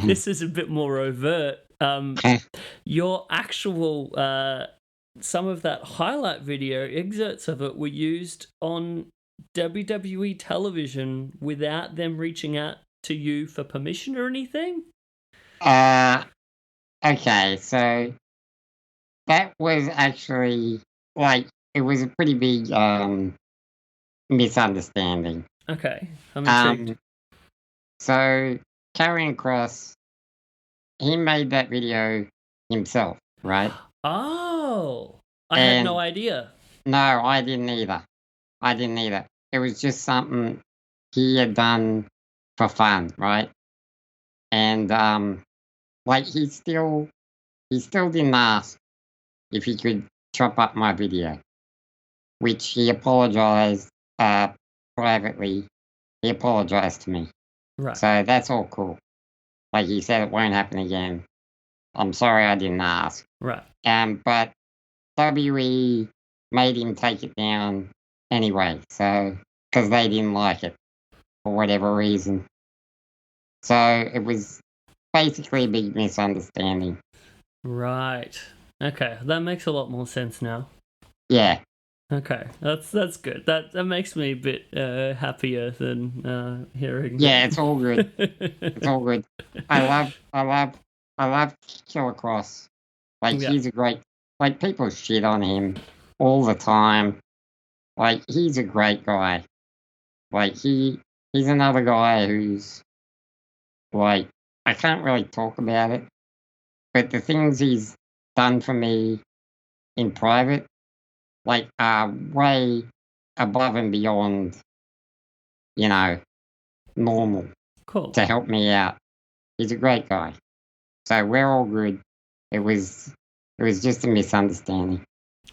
This is a bit more overt. Your actual some of that highlight video excerpts of it were used on WWE television without them reaching out to you for permission or anything? Okay, so that was actually, like, it was a pretty big misunderstanding. Okay, I'm intrigued. So Karrion Kross, he made that video himself, right? Oh, I had no idea. No, I didn't either. It was just something he had done for fun, right? And like, he still he still didn't ask if he could chop up my video, which he apologized privately. He apologized to me. Right. So that's all cool. Like he said, it won't happen again. I'm sorry I didn't ask. Right. But WE made him take it down anyway, so because they didn't like it for whatever reason. So it was basically a big misunderstanding. Right. Okay, that makes a lot more sense now. Yeah. Okay, that's good. That makes me a bit happier than hearing. Yeah, it's all good. It's all good. I love Killer Cross. Like Yeah. he's a great. Like people shit on him all the time. Like he's a great guy. Like he's another guy who's like I can't really talk about it, but the things he's done for me in private, like are way above and beyond, normal Cool. to help me out. He's a great guy. So we're all good. It was just a misunderstanding.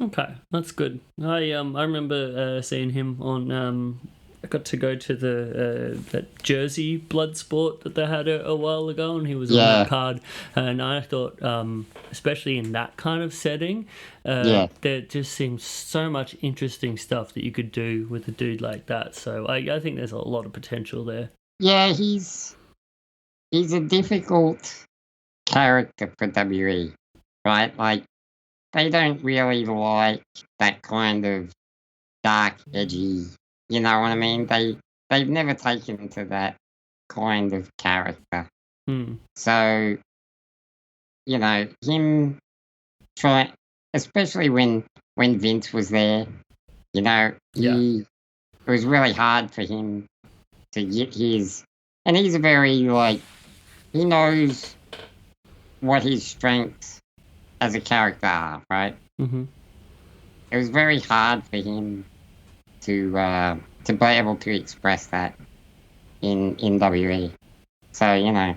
Okay, that's good. I remember seeing him on. I got to go to the that Jersey blood sport that they had a while ago, and he was on that card. And I thought, especially in that kind of setting, there just seems so much interesting stuff that you could do with a dude like that. So I think there's a lot of potential there. Yeah, he's a difficult character for WE, right? Like they don't really like that kind of dark, edgy. You know what I mean? They've never taken to that kind of character. So, him try, especially when Vince was there, it was really hard for him to get his, and he's a very he knows what his strengths as a character are, right? Mm-hmm. It was very hard for him to be able to express that in WE. So,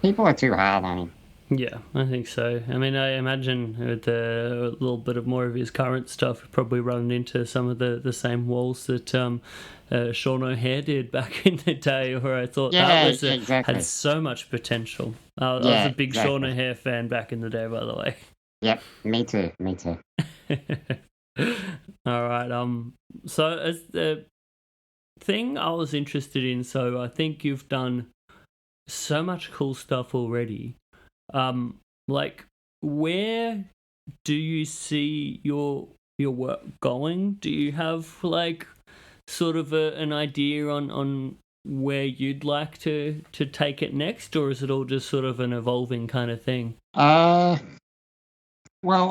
people are too hard on him. Yeah, I think so. I mean, I imagine with a little bit of more of his current stuff, probably running into some of the same walls that Sean O'Hare did back in the day, where I thought that was exactly. had so much potential. I was a big Sean O'Hare fan back in the day, by the way. Yep, me too. All right. So as the thing I was interested in, so I think you've done so much cool stuff already. Like, where do you see your work going? Do you have sort of an idea on where you'd like to take it next, or is it all just sort of an evolving kind of thing? Well,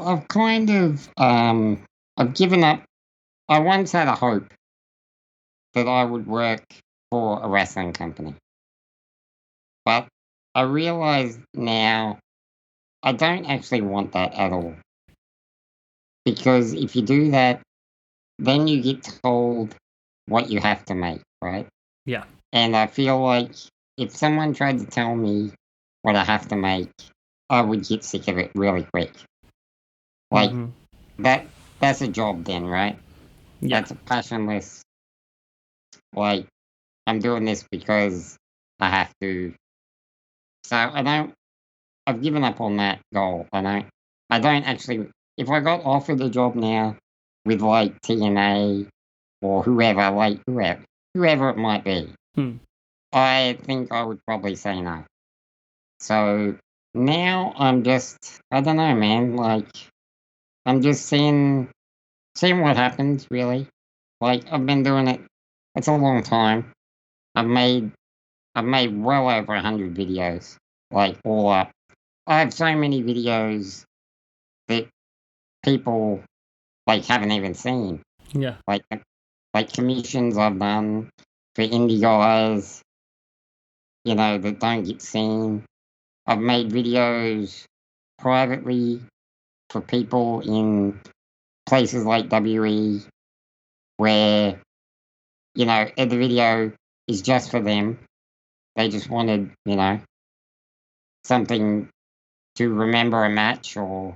I've kind of I've given up. I once had a hope that I would work for a wrestling company, but I realize now I don't actually want that at all. Because if you do that, then you get told what you have to make, right? Yeah. And I feel like if someone tried to tell me what I have to make, I would get sick of it really quick. Like, that's a job then, right? Yeah. That's a passionless, I'm doing this because I have to. So I've given up on that goal. I don't actually, if I got offered a job now with TNA or whoever it might be, I think I would probably say no. So now I'm just, I don't know, man. I'm just seeing what happens, really. I've been doing it. It's a long time. I've made well over 100 videos, all up. I have so many videos that people haven't even seen. Yeah. Like commissions I've done for indie guys, that don't get seen. I've made videos privately for people in places like WE where, the video is just for them. They just wanted, something to remember a match or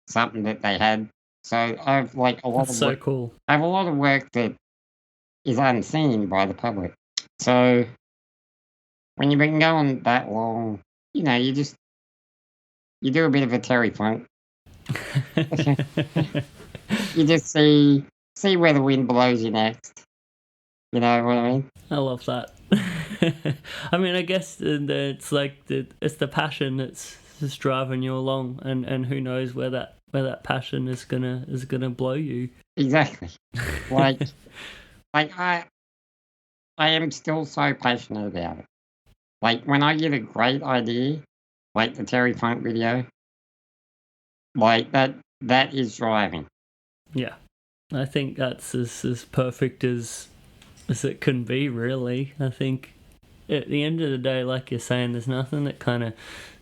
something that they had. So I've like a lot That's of so work. cool. I have a lot of work that is unseen by the public. So when you've been going that long, you know, you do a bit of a Terry Funk. You just see where the wind blows you next. You know what I mean? I love that. I mean, I guess it's like it's the passion that's just driving you along, and who knows where that passion is gonna blow you. Exactly. Like I am still so passionate about it. Like when I get a great idea, like the Terry Funk video, like that is driving. Yeah, I think that's as perfect as it can be. Really, I think at the end of the day, like you're saying, there's nothing that kind of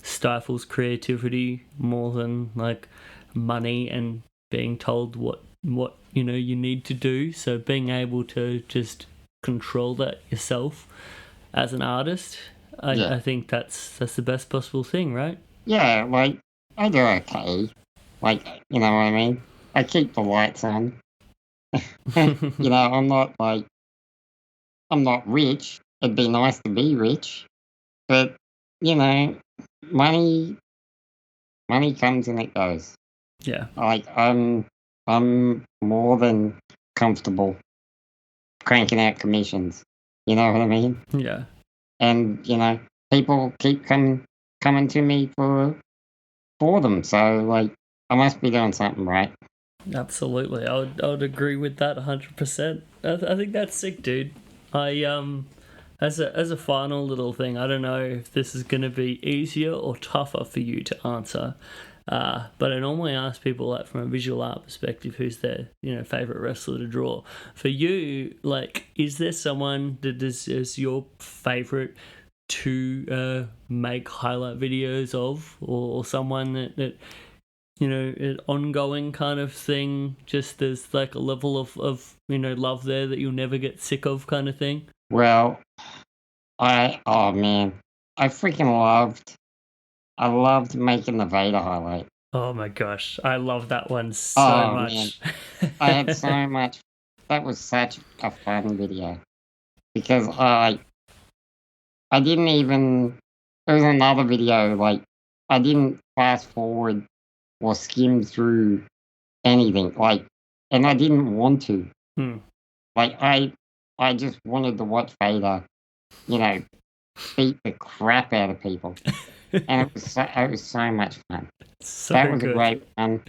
stifles creativity more than like money and being told what you know you need to do. So being able to just control that yourself as an artist, I think that's the best possible thing, right? Yeah, like I do okay. Like you know what I mean? I keep the lights on. You know, I'm not rich. It'd be nice to be rich, but you know, money comes and it goes. Yeah. Like I'm more than comfortable cranking out commissions. You know what I mean? Yeah. And you know, people keep coming to me for them. So like, I must be doing something right. Absolutely, I would agree with that 100%. I think that's sick, dude. I as a final little thing, I don't know if this is going to be easier or tougher for you to answer, but I normally ask people like from a visual art perspective, who's their favorite wrestler to draw. For you, like, is there someone that is your favorite to make highlight videos of, or someone that an ongoing kind of thing, just there's like a level of love there that you'll never get sick of kind of thing? Well, oh man, I loved making the Vader highlight. Oh my gosh, I love that one so Oh man, much. I had so much. That was such a fun video because I didn't even. There was another video like I didn't fast forward or skim through anything like, and I didn't want to. Like I just wanted to watch Vader, you know, beat the crap out of people, and it was so much fun. So That was good. a great one.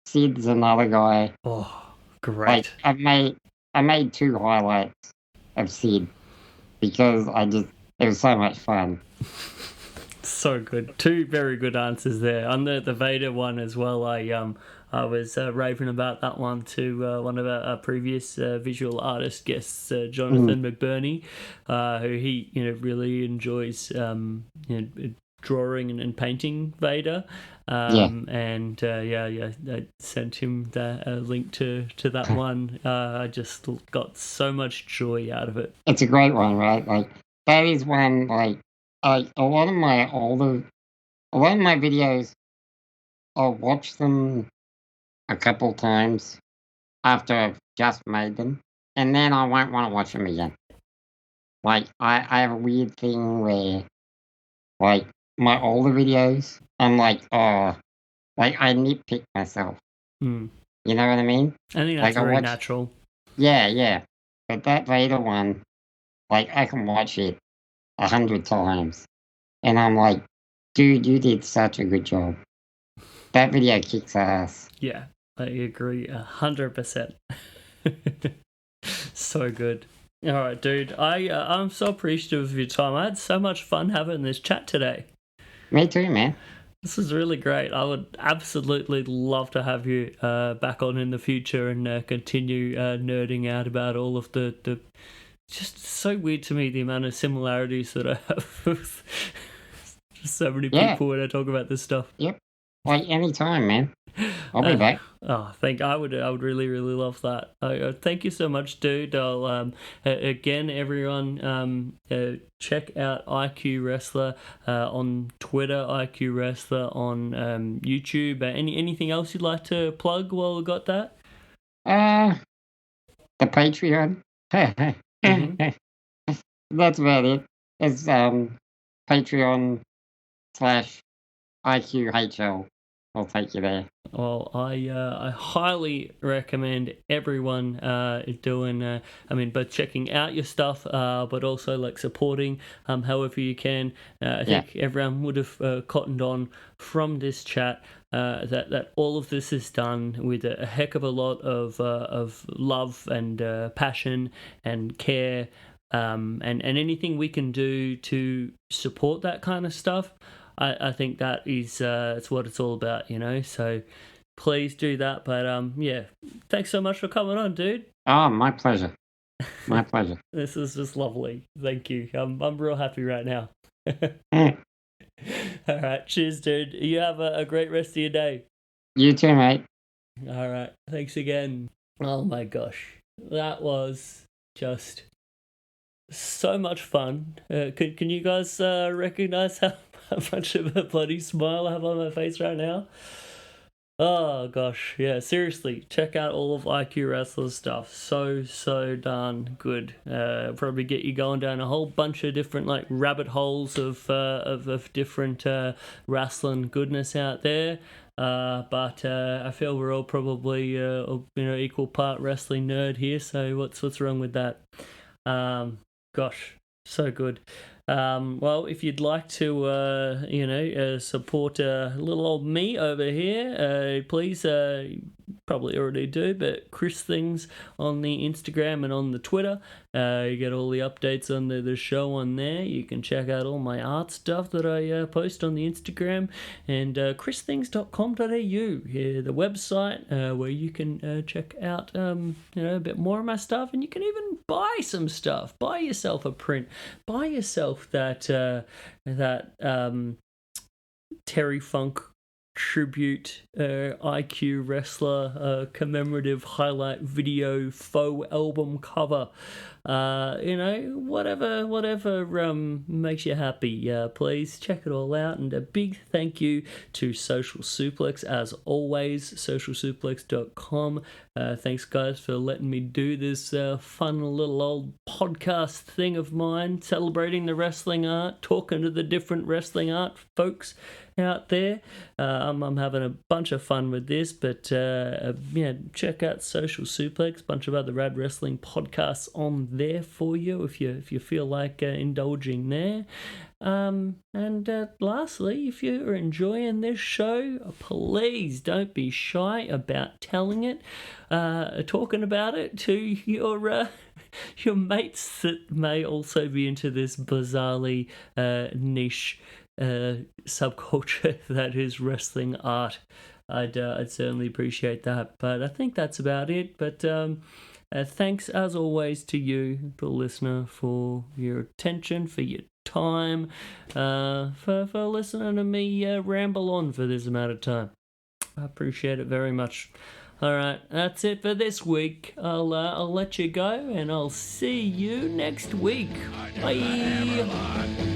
Sid's another guy. Oh, great. Like I made 2 highlights of Sid because it was so much fun. So good. 2 very good answers there. On the Vader one as well, I was raving about that one to one of our previous visual artist guests, Jonathan McBurney, who he really enjoys drawing and painting Vader. And I sent him a link to that one. I just got so much joy out of it. It's a great one, right? Like that is one like a lot of my videos, I'll watch them a couple times after I've just made them, and then I won't want to watch them again. Like I have a weird thing where like my older videos, I'm like, oh, like I nitpick myself. You know what I mean? I think that's very natural. Yeah. But that Vader one, like I can watch it 100 times, and I'm like, dude, you did such a good job. That video kicks ass. Yeah, I agree 100%. So good. All right, dude. I'm so appreciative of your time. I had so much fun having this chat today. Me too, man. This is really great. I would absolutely love to have you back on in the future and continue nerding out about all of the. Just so weird to me the amount of similarities that I have with so many people when I talk about this stuff. Yep. Like anytime, man. I'll be back. I would really love that. Thank you so much, dude. I'll again, everyone, check out IQWrestler on Twitter, IQWrestler on YouTube. Anything else you'd like to plug while we got that? The Patreon. That's about it. It's Patreon/IQHL. I'll take you there. Well, I highly recommend everyone doing. Both checking out your stuff, but also like supporting, however you can. I think everyone would have cottoned on from this chat that all of this is done with a heck of a lot of love and passion and care, and anything we can do to support that kind of stuff. I think that is it's what it's all about, so please do that. But thanks so much for coming on, dude. Oh, my pleasure. My pleasure. This is just lovely. Thank you. I'm real happy right now. All right, cheers, dude. You have a great rest of your day. You too, mate. All right, thanks again. Oh my gosh, that was just so much fun. Can you guys recognize how much of a bloody smile I have on my face right now? Oh gosh, yeah, seriously, check out all of IQWrestler's stuff. So darn good. Probably get you going down a whole bunch of different like rabbit holes of different wrestling goodness out there. But I feel we're all probably equal part wrestling nerd here. So what's wrong with that? Gosh, so good. Well, if you'd like to, support little old me over here, please, probably already do, but Chris Things on the Instagram and on the Twitter. You get all the updates on the show on there. You can check out all my art stuff that I post on the Instagram, and christhings.com.au, the website where you can check out a bit more of my stuff, and you can even buy some stuff. Buy yourself a print. Buy yourself that Terry Funk tribute IQWrestler commemorative highlight video faux album cover. Whatever makes you happy. Please check it all out, and a big thank you to Social Suplex as always. socialsuplex.com. Thanks guys for letting me do this fun little old podcast thing of mine, celebrating the wrestling art, talking to the different wrestling art folks out there. I'm having a bunch of fun with this, but check out Social Suplex, bunch of other rad wrestling podcasts on there for you if you feel like indulging there. And lastly, if you're enjoying this show, please don't be shy about telling it, talking about it to your mates that may also be into this bizarrely niche subculture that is wrestling art. I'd certainly appreciate that. But I think that's about it. But thanks as always to you, the listener, for your attention, for your time, for listening to me ramble on for this amount of time. I appreciate it very much. All right, that's it for this week. I'll let you go, and I'll see you next week. Bye.